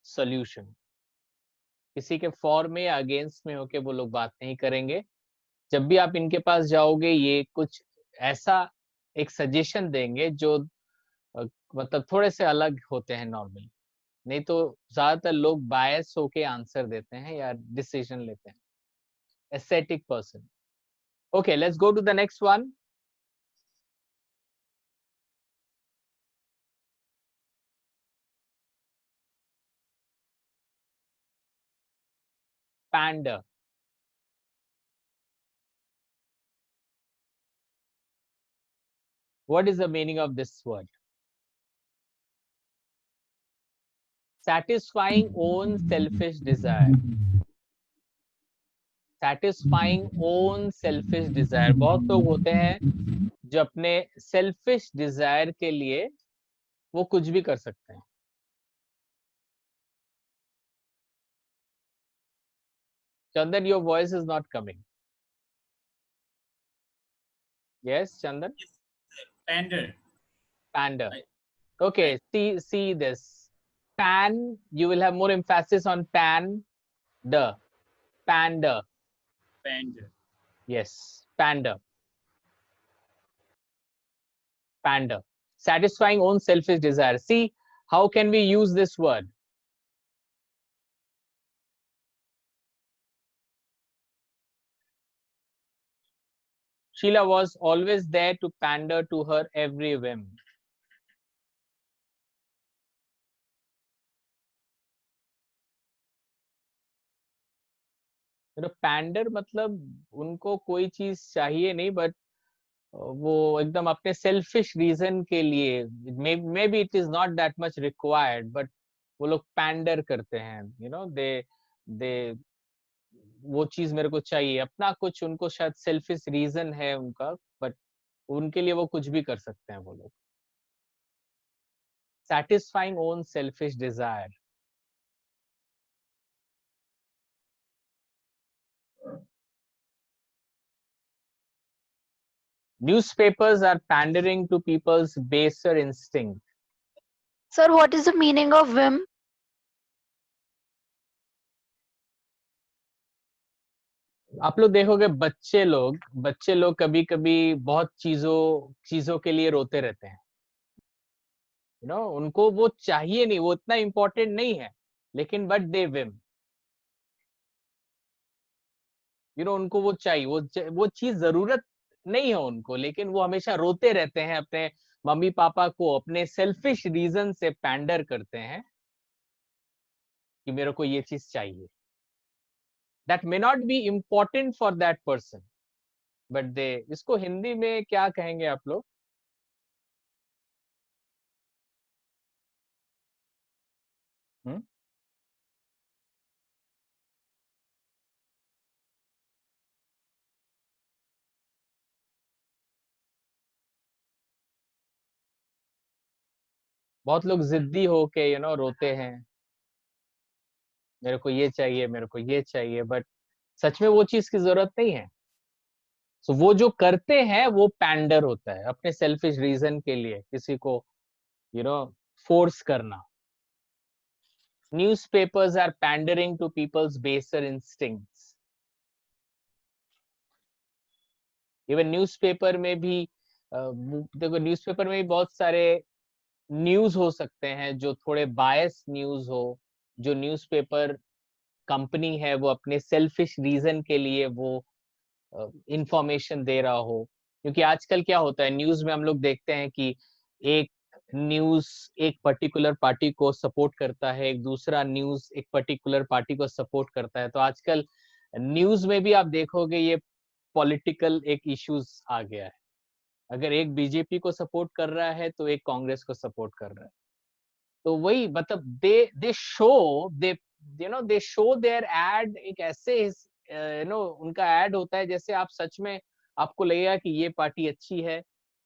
solution. किसी के for में या against में होके वो लोग बात नहीं करेंगे. जब भी आप इनके पास जाओगे, ये कुछ ऐसा एक सजेशन देंगे जो मतलब थोड़े से अलग होते हैं नॉर्मली. नहीं तो ज्यादातर लोग बायस होके आंसर देते हैं या डिसीजन लेते हैं. Aesthetic person. Okay, let's go to the next one. pander. What is the meaning of this word? Satisfying own selfish desire. Satisfying own selfish desire. बहुत लोग होते हैं जो अपने selfish desire के लिए वो कुछ भी कर सकते हैं. Chandan, your voice is not coming. Yes, Chandan? Pander. Pander. Okay, see this. Pan, you will have more emphasis on pan, the. Pander. Pander. Yes, pander. Pander. Satisfying own selfish desire. See, how can we use this word? Sheila was always there to pander to her every whim. Pander मतलब उनको कोई चीज चाहिए नहीं, but वो एकदम अपने selfish reason के लिए, may be it is not that much required, but वो लोग पैंडर करते हैं. दे वो चीज मेरे को चाहिए, अपना कुछ उनको शायद सेल्फिश रीजन है उनका, बट उनके लिए वो कुछ भी कर सकते हैं वो लोग. Satisfying own selfish desire. Newspapers are pandering to people's baser instinct. Sir, what is the meaning of whim? आप लोग देखोगे बच्चे लोग कभी कभी बहुत चीजों के लिए रोते रहते हैं. उनको वो चाहिए नहीं, वो इतना इम्पोर्टेंट नहीं है, लेकिन बट दे विम. उनको वो चाहिए, वो चीज जरूरत नहीं है उनको, लेकिन वो हमेशा रोते रहते हैं अपने मम्मी पापा को, अपने सेल्फिश रीजन से पैंडर करते हैं कि मेरे को ये चीज चाहिए. That may not be important for that person, but they, इसको हिंदी में क्या कहेंगे आप लोग? बहुत लोग जिद्दी होके रोते हैं, मेरे को ये चाहिए, मेरे को ये चाहिए, बट सच में वो चीज की जरूरत नहीं है। सो वो जो करते हैं वो पैंडर होता है, अपने सेल्फिश रीजन के लिए किसी को फोर्स करना। Newspapers are pandering to people's baser instincts. Even newspaper में भी देखो, न्यूज़पेपर में भी बहुत सारे न्यूज हो सकते हैं जो थोड़े बायस न्यूज हो, जो न्यूज़पेपर कंपनी है वो अपने सेल्फिश रीजन के लिए वो इंफॉर्मेशन दे रहा हो। क्योंकि आजकल क्या होता है, न्यूज में हम लोग देखते हैं कि एक न्यूज एक पर्टिकुलर पार्टी को सपोर्ट करता है, एक दूसरा न्यूज एक पर्टिकुलर पार्टी को सपोर्ट करता है। तो आजकल न्यूज में भी आप देखोगे ये पॉलिटिकल एक इश्यूज आ गया है। अगर एक बीजेपी को सपोर्ट कर रहा है तो एक कांग्रेस को सपोर्ट कर रहा है। तो वही मतलब they show they show their ad, एक ऐसे उनका एड होता है जैसे आप सच में आपको लगेगा कि ये पार्टी अच्छी है,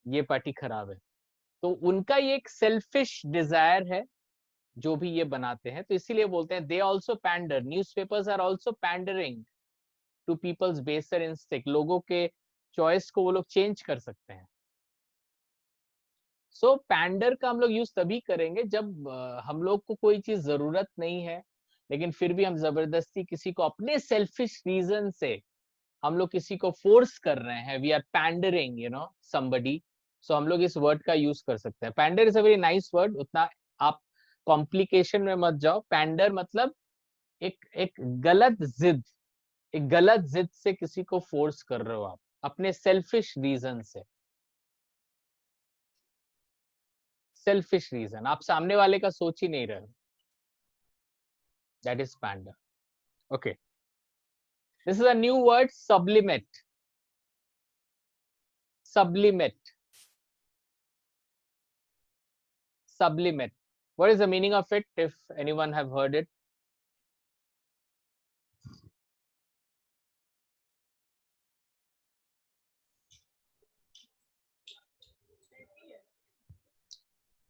ये पार्टी खराब है। तो उनका ये एक सेल्फिश डिजायर है जो भी ये बनाते हैं। तो इसीलिए बोलते हैं they also pander, newspapers are also pandering to people's baser instinct. लोगों के चॉइस को वो लोग चेंज कर सकते हैं। सो पैंडर का हम लोग यूज तभी करेंगे जब हम लोग को कोई चीज जरूरत नहीं है, लेकिन फिर भी हम जबरदस्ती किसी को अपने सेल्फिश रीजन से हम लोग किसी को फोर्स कर रहे हैं। We are pandering somebody. So हम लोग इस वर्ड का यूज कर सकते हैं। Pander is a very nice word, उतना आप कॉम्प्लिकेशन में मत जाओ। पैंडर मतलब एक गलत जिद, एक गलत जिद से किसी को फोर्स कर रहे हो आप अपने सेल्फिश रीजन से। सेल्फिश रीजन, आप सामने वाले का सोच ही नहीं रहे हो, that is pander. Okay, this is a new word, sublimate. Sublimate. Sublimate. What is the meaning of it, if anyone have heard it?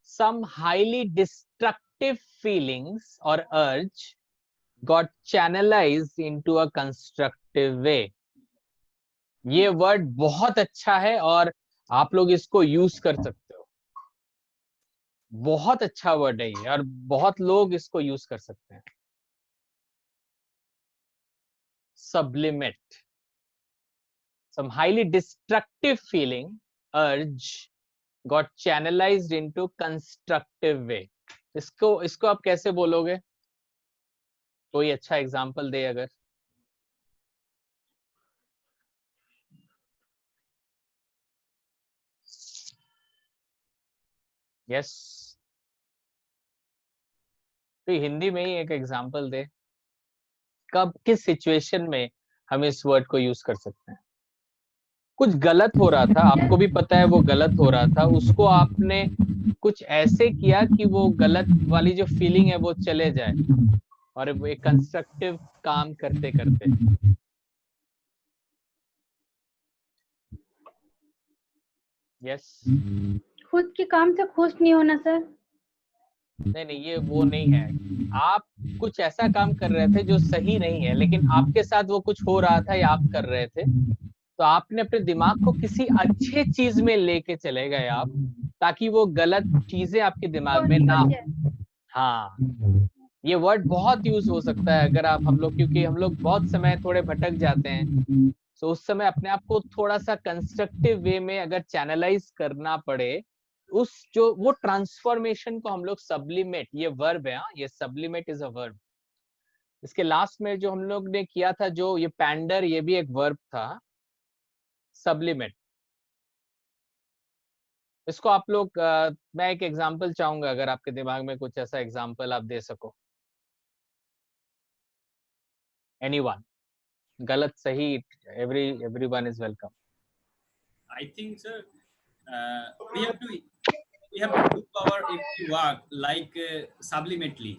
Some highly destructive feelings or urge got channelized into a constructive way. ये word बहुत अच्छा है और आप लोग इसको use कर सकते हो। बहुत अच्छा वर्ड है ये और बहुत लोग इसको यूज कर सकते हैं। Sublimate. Some highly destructive feeling, urge got channelized into constructive way. इसको आप कैसे बोलोगे? कोई अच्छा एग्जांपल दे अगर। यस, तो हिंदी में ही एक एग्जांपल दे, कब किस सिचुएशन में हम इस वर्ड को यूज कर सकते हैं। कुछ गलत हो रहा था, आपको भी पता है वो गलत हो रहा था, उसको आपने कुछ ऐसे किया कि वो गलत वाली जो फीलिंग है वो चले जाए और वो एक कंस्ट्रक्टिव काम करते करते। यस, खुद के काम से खुश नहीं होना सर। नहीं ये वो नहीं है। आप कुछ ऐसा काम कर रहे थे जो सही नहीं है, लेकिन आपके साथ वो कुछ हो रहा था या आप कर रहे थे, तो आपने अपने दिमाग को किसी अच्छे चीज में लेके चले गए आप, ताकि वो गलत चीजें आपके दिमाग में ना हो। हाँ, ये वर्ड बहुत यूज हो सकता है अगर आप हम लोग, क्योंकि हम लोग बहुत समय थोड़े भटक जाते हैं, तो उस समय अपने आप को थोड़ा सा कंस्ट्रक्टिव वे में अगर चैनलाइज करना पड़े, उस जो वो ट्रांसफॉर्मेशन को हम लोग सब्लिमेट, ये वर्ब है, ये सब्लिमेट इज अ वर्ब। इसके लास्ट में जो हम लोग ने किया था, जो ये पैंडर, ये भी एक वर्ब था, सब्लिमेट। इसको आप लोग मैं एक एग्जांपल चाहूंगा, अगर आपके दिमाग में कुछ ऐसा एग्जांपल आप दे सको। एनीवन, गलत सही, everyone is welcome. I think, sir, we have to do our work like sublimately.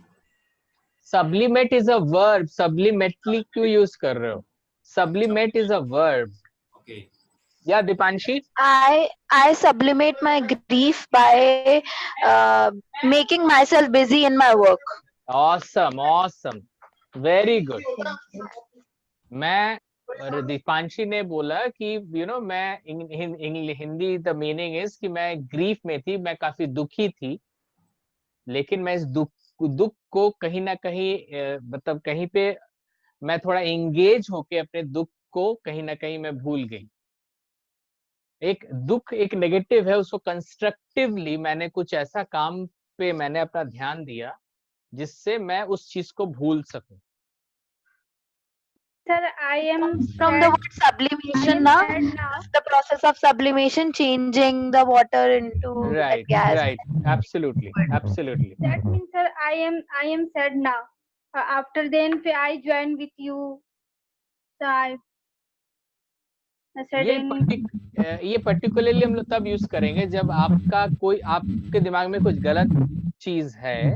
Sublimate is a verb. Sublimately क्यों यूज कर रहे हो? Sublimate is a verb. Okay. Yeah, Dipanshi. I sublimate my grief by making myself busy in my work. Awesome, awesome, very good. Thank you. मैं दीपांशी ने बोला कि मैं Hindi the meaning is कि मैं ग्रीफ में थी, मैं काफी दुखी थी, लेकिन मैं इस दुख को कहीं ना कहीं मतलब कहीं पे मैं थोड़ा एंगेज होके अपने दुख को कहीं ना कहीं मैं भूल गई। एक दुख एक नेगेटिव है, उसको कंस्ट्रक्टिवली मैंने कुछ ऐसा काम पे मैंने अपना ध्यान दिया जिससे मैं उस चीज को भूल सकूं। Sir, I am From the sad. word I sublimation, am na, sad now. the process of sublimation, changing the water into that right gas. Right, absolutely absolutely. That means, sir, I am sad now. After then, I join with you. So ये particularly हम लोग तब use करेंगे जब आपके दिमाग में कुछ गलत चीज है,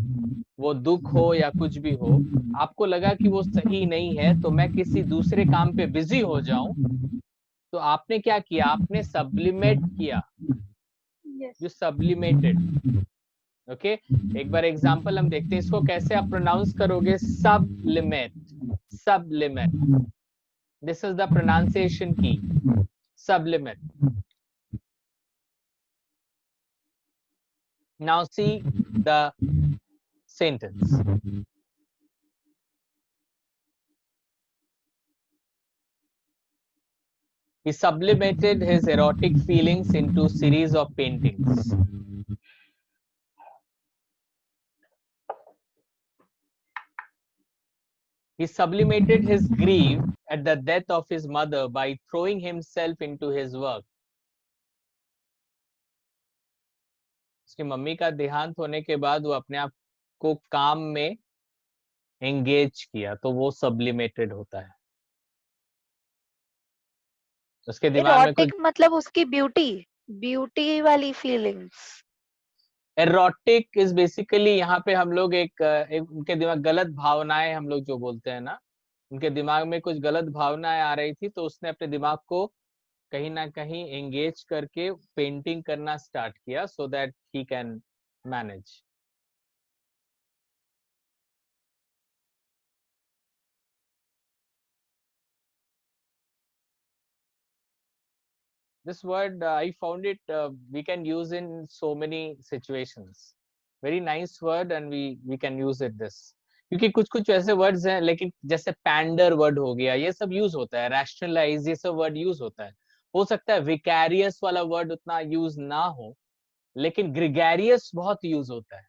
वो दुख हो या कुछ भी हो, आपको लगा कि वो सही नहीं है, तो मैं किसी दूसरे काम पे बिजी हो जाऊं, तो आपने क्या किया, आपने सब्लिमेट किया, yes. You sublimated. ओके, एक बार एग्जांपल हम देखते हैं, इसको कैसे आप प्रोनाउंस करोगे, sublimate, sublimate, this is the pronunciation की, sublimate. Now see the sentence. He sublimated his erotic feelings into series of paintings. He sublimated his grief at the death of his mother by throwing himself into his work. उसकी mummy का देहांत होने के बाद वो अपने आप को काम में एंगेज किया, तो वो सब्लिमेटेड होता है। उसके दिमाग में कुछ Erotic मतलब उसकी ब्यूटी वाली फीलिंग्स। एरोटिक इज बेसिकली, यहाँ पे हम लोग एक उनके दिमाग गलत भावनाएं हम लोग जो बोलते हैं ना, उनके दिमाग में कुछ गलत भावनाएं आ रही थी, तो उसने अपने दिमाग को कहीं ना कहीं एंगेज करके पेंटिंग करना स्टार्ट किया, so that he can manage. This word I found it we can use in so many situations. Very nice word and we can use it this. क्योंकि कुछ कुछ ऐसे वर्ड्स हैं, लेकिन जैसे पैंडर वर्ड हो गया, ये सब यूज होता है, रैशनलाइज, ये सब वर्ड यूज होता है। हो सकता है विकैरियस वाला वर्ड उतना यूज ना हो, लेकिन ग्रिगेरियस बहुत यूज होता है।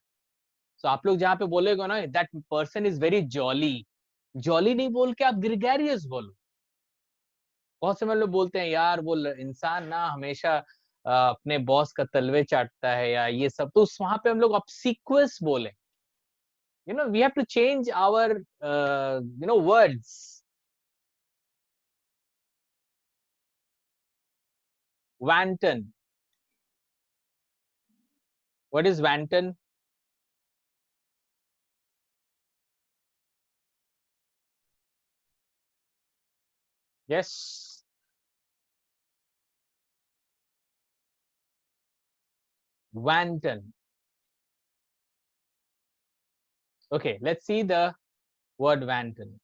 तो आप लोग जहाँ पे बोलेगा ना that person is very jolly, jolly नहीं बोल के आप ग्रिगेरियस बोलो। बहुत से लोग बोलते हैं यार वो इंसान ना हमेशा अपने बॉस का तलवे चाटता है या ये सब, तो वहां पे हम लोग ऑब्सिक्वस बोले। We have to change our words. wanton, what is wanton? Yes, wanton. Okay, let's see the word wanton.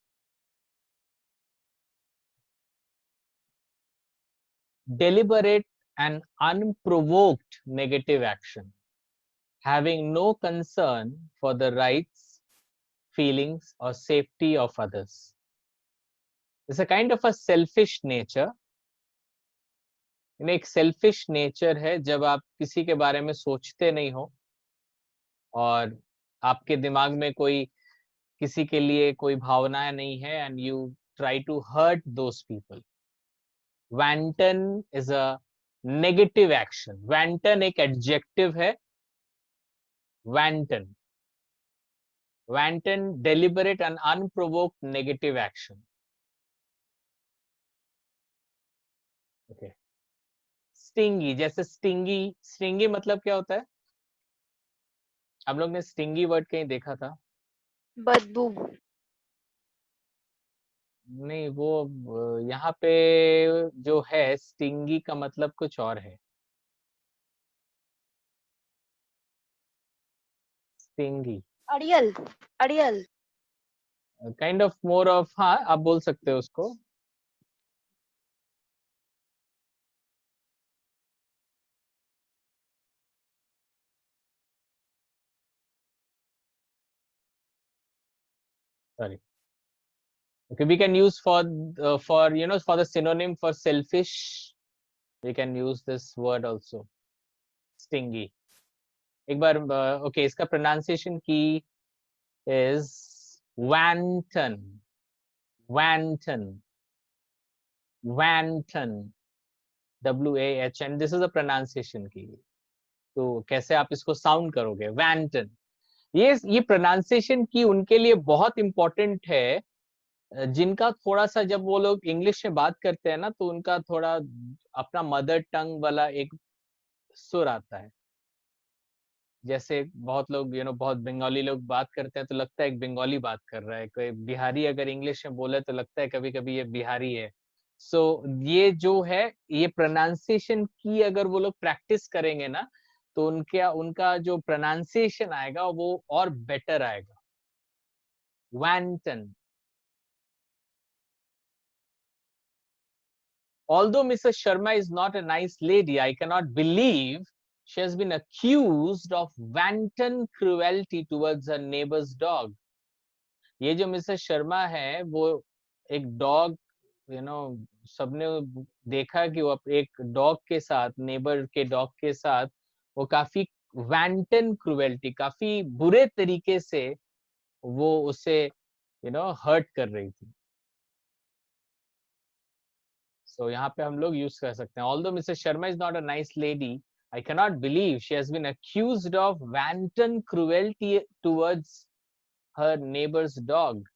Deliberate and unprovoked negative action, having no concern for the rights, feelings or safety of others. It's a kind of a selfish nature. एक selfish nature है जब आप किसी के बारे में सोचते नहीं हो और आपके दिमाग में कोई किसी के लिए कोई भावनाएं नहीं है, and you try to hurt those people. wanton is a negative action. wanton एक एडजेक्टिव है। wanton, wanton, deliberate and unprovoked negative action. okay. Stingy, जैसे स्टिंगी मतलब क्या होता है? हम लोग ने स्टिंगी वर्ड कहीं देखा था? बदबू। नहीं, वो यहाँ पे जो है स्टिंगी का मतलब कुछ और है। स्टिंगी अड़ियल, अड़ियल। काइंड ऑफ मोर ऑफ, हाँ आप बोल सकते हो उसको। Sorry. Okay, we can use for you know, for the synonym for selfish, we can use this word also, stingy. एक बार okay, इसका pronunciation की is wanton, wanton, wanton, WAHN. This is the pronunciation की. तो कैसे आप इसको sound करोगे? wanton. ये pronunciation की उनके लिए बहुत important है जिनका थोड़ा सा, जब वो लोग इंग्लिश में बात करते हैं ना, तो उनका थोड़ा अपना मदर टंग वाला एक सुर आता है। जैसे बहुत लोग बहुत बंगाली लोग बात करते हैं तो लगता है एक बंगाली बात कर रहा है, कोई बिहारी अगर इंग्लिश में बोले तो लगता है कभी कभी ये बिहारी है। सो ये जो है, ये प्रोनाउंसिएशन की अगर वो लोग प्रैक्टिस करेंगे ना, तो उनका जो प्रोनाउंसिएशन आएगा वो और बेटर आएगा। wanton. Although Mrs. Sharma is not a nice lady, I cannot believe she has been accused of wanton cruelty towards her neighbor's dog. ये जो मिसेस शर्मा है वो एक डॉग, सबने देखा कि वो एक डॉग के साथ, नेबर के डॉग के साथ वो काफी wanton cruelty, काफी बुरे तरीके से वो उसे हर्ट कर रही थी। So यहाँ पे हम लोग यूज कर सकते हैं, although Mrs. Sharma is not a nice lady, I cannot believe she has been accused of wanton cruelty towards her neighbor's dog.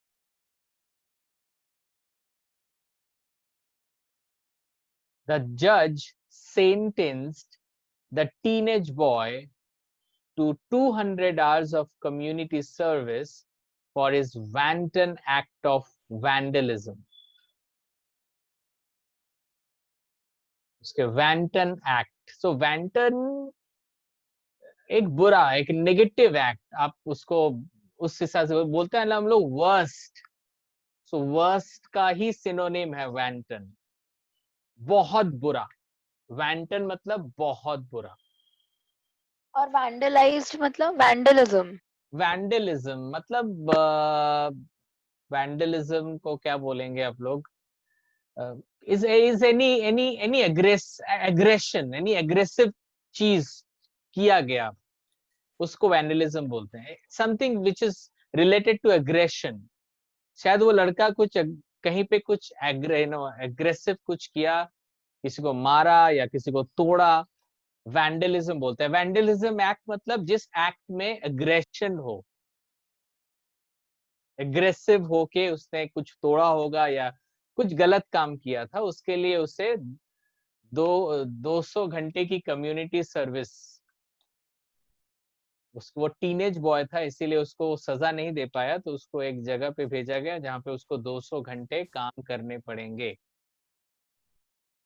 The judge sentenced the teenage boy to 200 hours of community service for his wanton act of vandalism. उसके wanton act. So wanton एक बुरा, एक negative act, आप उसको उस हिसाब से बोलते हैं ना हम लोग, वर्स्ट। सो वर्स्ट का ही सिनोनिम है wanton, बहुत बुरा। wanton मतलब बहुत बुरा। और vandalized मतलब vandalism। vandalism मतलब vandalism को क्या बोलेंगे आप लोग? is any aggression, any aggressive चीज किया गया, उसको वैंडलिज्म बोलते हैं। Something which is related to aggression. शायद वो लड़का कुछ कहीं पे कुछ एग्रेसिव कुछ किया, किसी को मारा या किसी को तोड़ा, वैंडलिज्म बोलते हैं। वैंडलिज्म एक्ट मतलब जिस एक्ट में एग्रेशन हो, एग्रेसिव होके उसने कुछ तोड़ा होगा या कुछ गलत काम किया था, उसके लिए उसे 200 घंटे की कम्युनिटी सर्विस, उसको, वो टीनेज बॉय था इसीलिए उसको सजा नहीं दे पाया, तो उसको एक जगह पे भेजा गया जहां पे उसको 200 घंटे काम करने पड़ेंगे।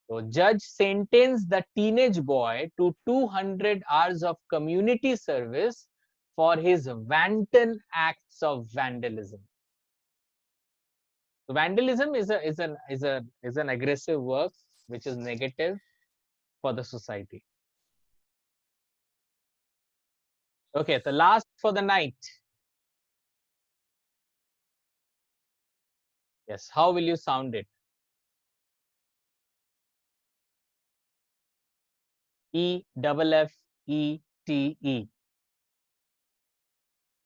तो जज sentence the teenage boy to 200 hours of community service for his wanton acts of vandalism. So vandalism is an aggressive work which is negative for the society. Okay, the last for the night. Yes, how will you sound it? EFFETE.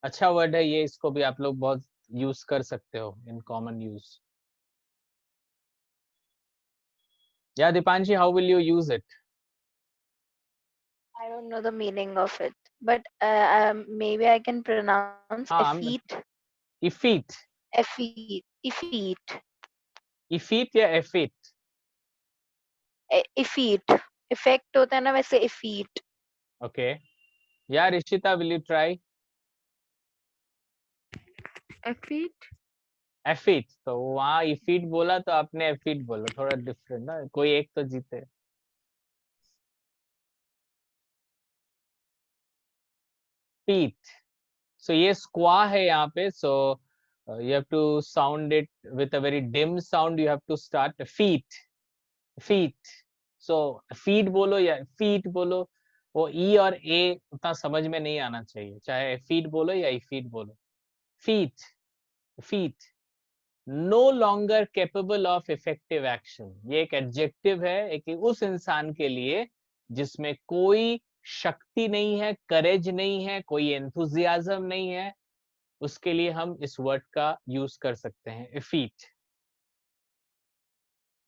अच्छा word है ये, इसको भी आप लोग बहुत use कर सकते हो इन कॉमन यूज। या Deepanshi, how will you use it? I don't know the meaning of it, but maybe I can pronounce effete. Effete. Effete. Effete. Effete या effete? Effete. Effect होता है ना, वैसे effete. Okay. या Rishita, will you try? effete एफिट, तो वहां इफिट बोला तो आपने एफिट बोला, थोड़ा डिफरेंट ना, कोई एक तो जीते। फीट, सो ये स्क्वा है यहाँ पे, सो you have to sound it with a very dim sound, you have to start feet, feet, so feet बोलो या feet बोलो, वो ई और ए उतना समझ में नहीं आना चाहिए, चाहे feet बोलो या feet बोलो। feet, feet, no longer capable of effective action, ये एक एडजेक्टिव है एक उस इंसान के लिए जिसमें कोई शक्ति नहीं है, करेज नहीं है, कोई एंथुजियाज्म नहीं है, उसके लिए हम इस वर्ड का यूज कर सकते हैं effete,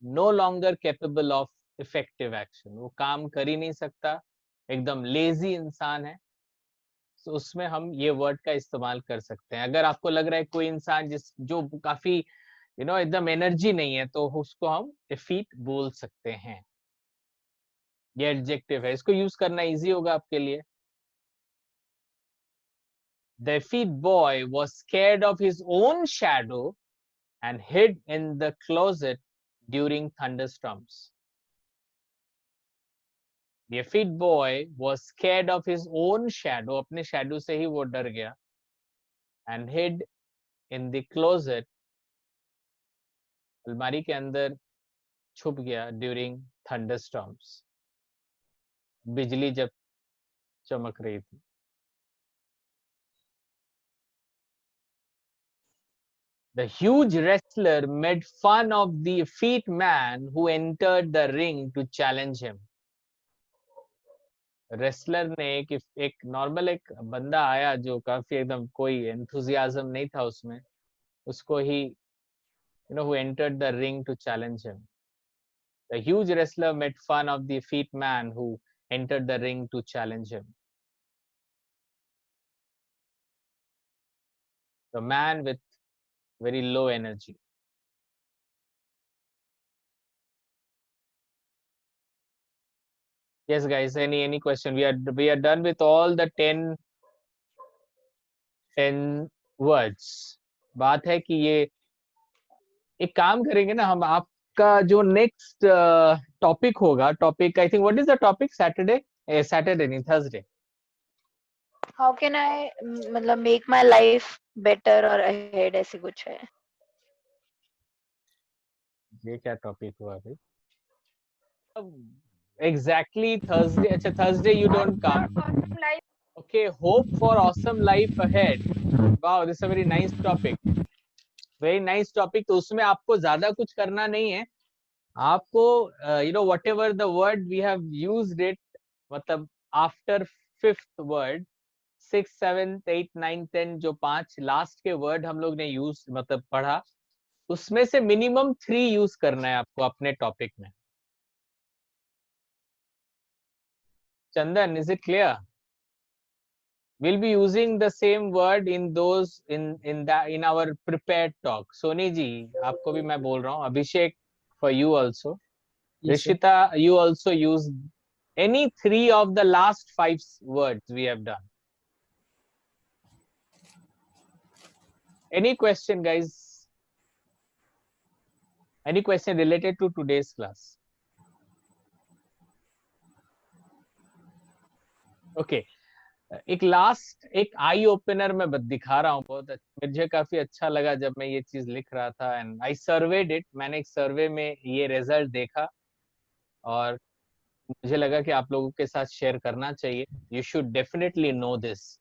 no longer capable of effective action, वो काम कर ही नहीं सकता, एकदम लेजी इंसान है, तो उसमें हम ये वर्ड का इस्तेमाल कर सकते हैं। अगर आपको लग रहा है कोई इंसान जो काफी एकदम एनर्जी नहीं है, तो उसको हम effete बोल सकते हैं, ये एडजेक्टिव है, इसको यूज करना इजी होगा आपके लिए। The effete boy was scared of his own shadow and hid in the closet during thunderstorms. The effete boy was scared of his own shadow, अपने shadow से ही वो डर गया, and hid in the closet, अलमारी के अंदर छुप गया during thunderstorms, बिजली जब चमक रही थी। The huge wrestler made fun of the effete man who entered the ring to challenge him. Wrestler ने एक नॉर्मल एक बंदा आया जो काफी एकदम कोई एंथुजियाज्म नहीं था उसमें, उसको ही who entered the ring to challenge him. The huge wrestler made fun of the effete man who entered the ring to challenge him. The man with very low energy. Yes guys, any question? We are done with all the 10 words. बात है कि ये एक काम करेंगे ना हम, आपका जो नेक्स्ट टॉपिक होगा, topic I think what is the topic, Saturday नहीं, थर्सडे। How can I मतलब make my life better or ahead, ऐसे कुछ है। ये क्या टॉपिक हुआ भाई? एग्जैक्टली थर्सडे, अच्छा Thursday you don't come, okay, hope for awesome life ahead, wow this a very nice topic, very nice topic. तो उसमें आपको ज्यादा कुछ करना नहीं है, आपको whatever the word we have used it, मतलब आफ्टर फिफ्थ वर्ड 6, 7, 8, 9, 10 जो 5 लास्ट के वर्ड हम लोग ने यूज मतलब पढ़ा, उसमें से मिनिमम 3 यूज करना है आपको अपने टॉपिक में। Chandan, is it clear? We'll be using the same word in those in our prepared talk. Soni ji, आपको भी मैं बोल रहा हूँ, Abhishek, for you also. Yes, sir. Rishita, you also use any 3 of the last 5 words we have done. Any question, guys? Any question related to today's class? Okay. एक last एक eye opener में दिखा रहा हूँ, बहुत मुझे काफी अच्छा लगा जब मैं ये चीज लिख रहा था, एंड आई सर्वेड इट, मैंने एक सर्वे में ये रिजल्ट देखा और मुझे लगा कि आप लोगों के साथ शेयर करना चाहिए। You should definitely know this,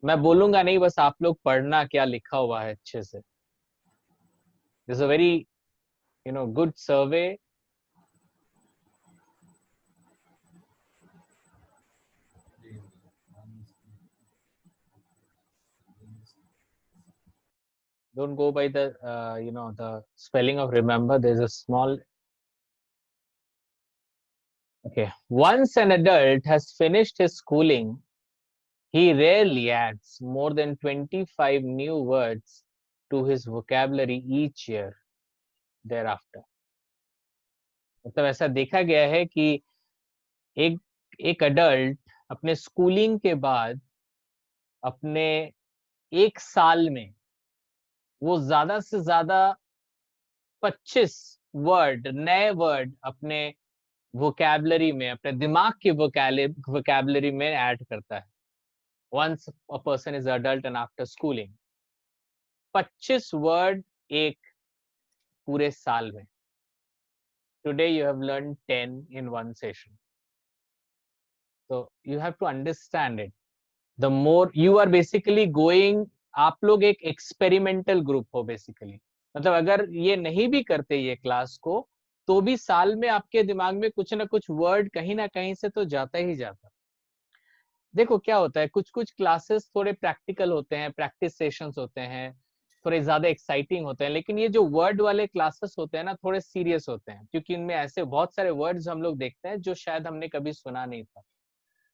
मैं बोलूंगा नहीं, बस आप लोग पढ़ना क्या लिखा हुआ है अच्छे से। This a very good survey, don't go by the the spelling of remember, there's a small, okay, once an adult has finished his schooling, he rarely adds more than 25 new words to his vocabulary each year thereafter. मतलब ऐसा देखा गया है कि एक adult अपने schooling के बाद अपने एक साल में वो ज्यादा से ज्यादा 25 वर्ड, नए वर्ड अपने वोकैबुलरी में, अपने दिमाग की वोकैबुलरी में ऐड करता है once a person is adult and after schooling. 25 word एक पूरे साल में. Today you have learned 10 in one session. So you have to understand it. The more you are basically going, आप लोग एक एक्सपेरिमेंटल ग्रुप हो बेसिकली. मतलब अगर ये नहीं भी करते ये क्लास को, तो भी साल में आपके दिमाग में कुछ ना कुछ वर्ड कहीं ना कहीं से तो जाता ही जाता. देखो क्या होता है, कुछ कुछ क्लासेस थोड़े प्रैक्टिकल होते हैं, प्रैक्टिस सेशंस होते हैं, थोड़े ज्यादा एक्साइटिंग होते हैं, लेकिन ये जो वर्ड वाले क्लासेस होते हैं ना, थोड़े सीरियस होते हैं, क्योंकि इनमें ऐसे बहुत सारे वर्ड्स हम लोग देखते हैं जो शायद हमने कभी सुना नहीं था.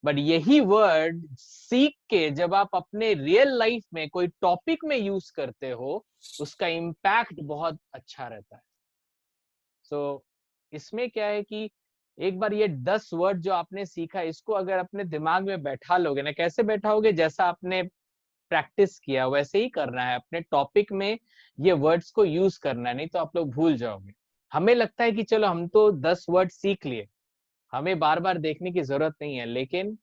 बट यही वर्ड सीख के जब आप अपने रियल लाइफ में कोई टॉपिक में यूज करते हो, उसका इम्पैक्ट बहुत अच्छा रहता है. सो इसमें क्या है कि एक बार ये 10 वर्ड जो आपने सीखा, इसको अगर अपने दिमाग में बैठा लोगे ना, कैसे बैठाओगे, जैसा आपने प्रैक्टिस किया वैसे ही करना है, अपने टॉपिक में ये वर्ड्स को यूज करना है, नहीं तो आप लोग भूल जाओगे. हमें लगता है कि चलो हम तो 10 वर्ड सीख लिए, हमें बार बार देखने की जरूरत नहीं है, लेकिन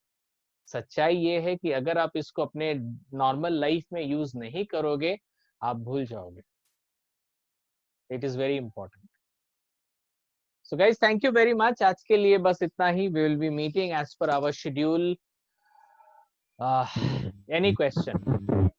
सच्चाई ये है कि अगर आप इसको अपने नॉर्मल लाइफ में यूज नहीं करोगे, आप भूल जाओगे. It is very important. So guys, thank you very much. आज के लिए बस इतना ही. We will be meeting as per our schedule. Any question?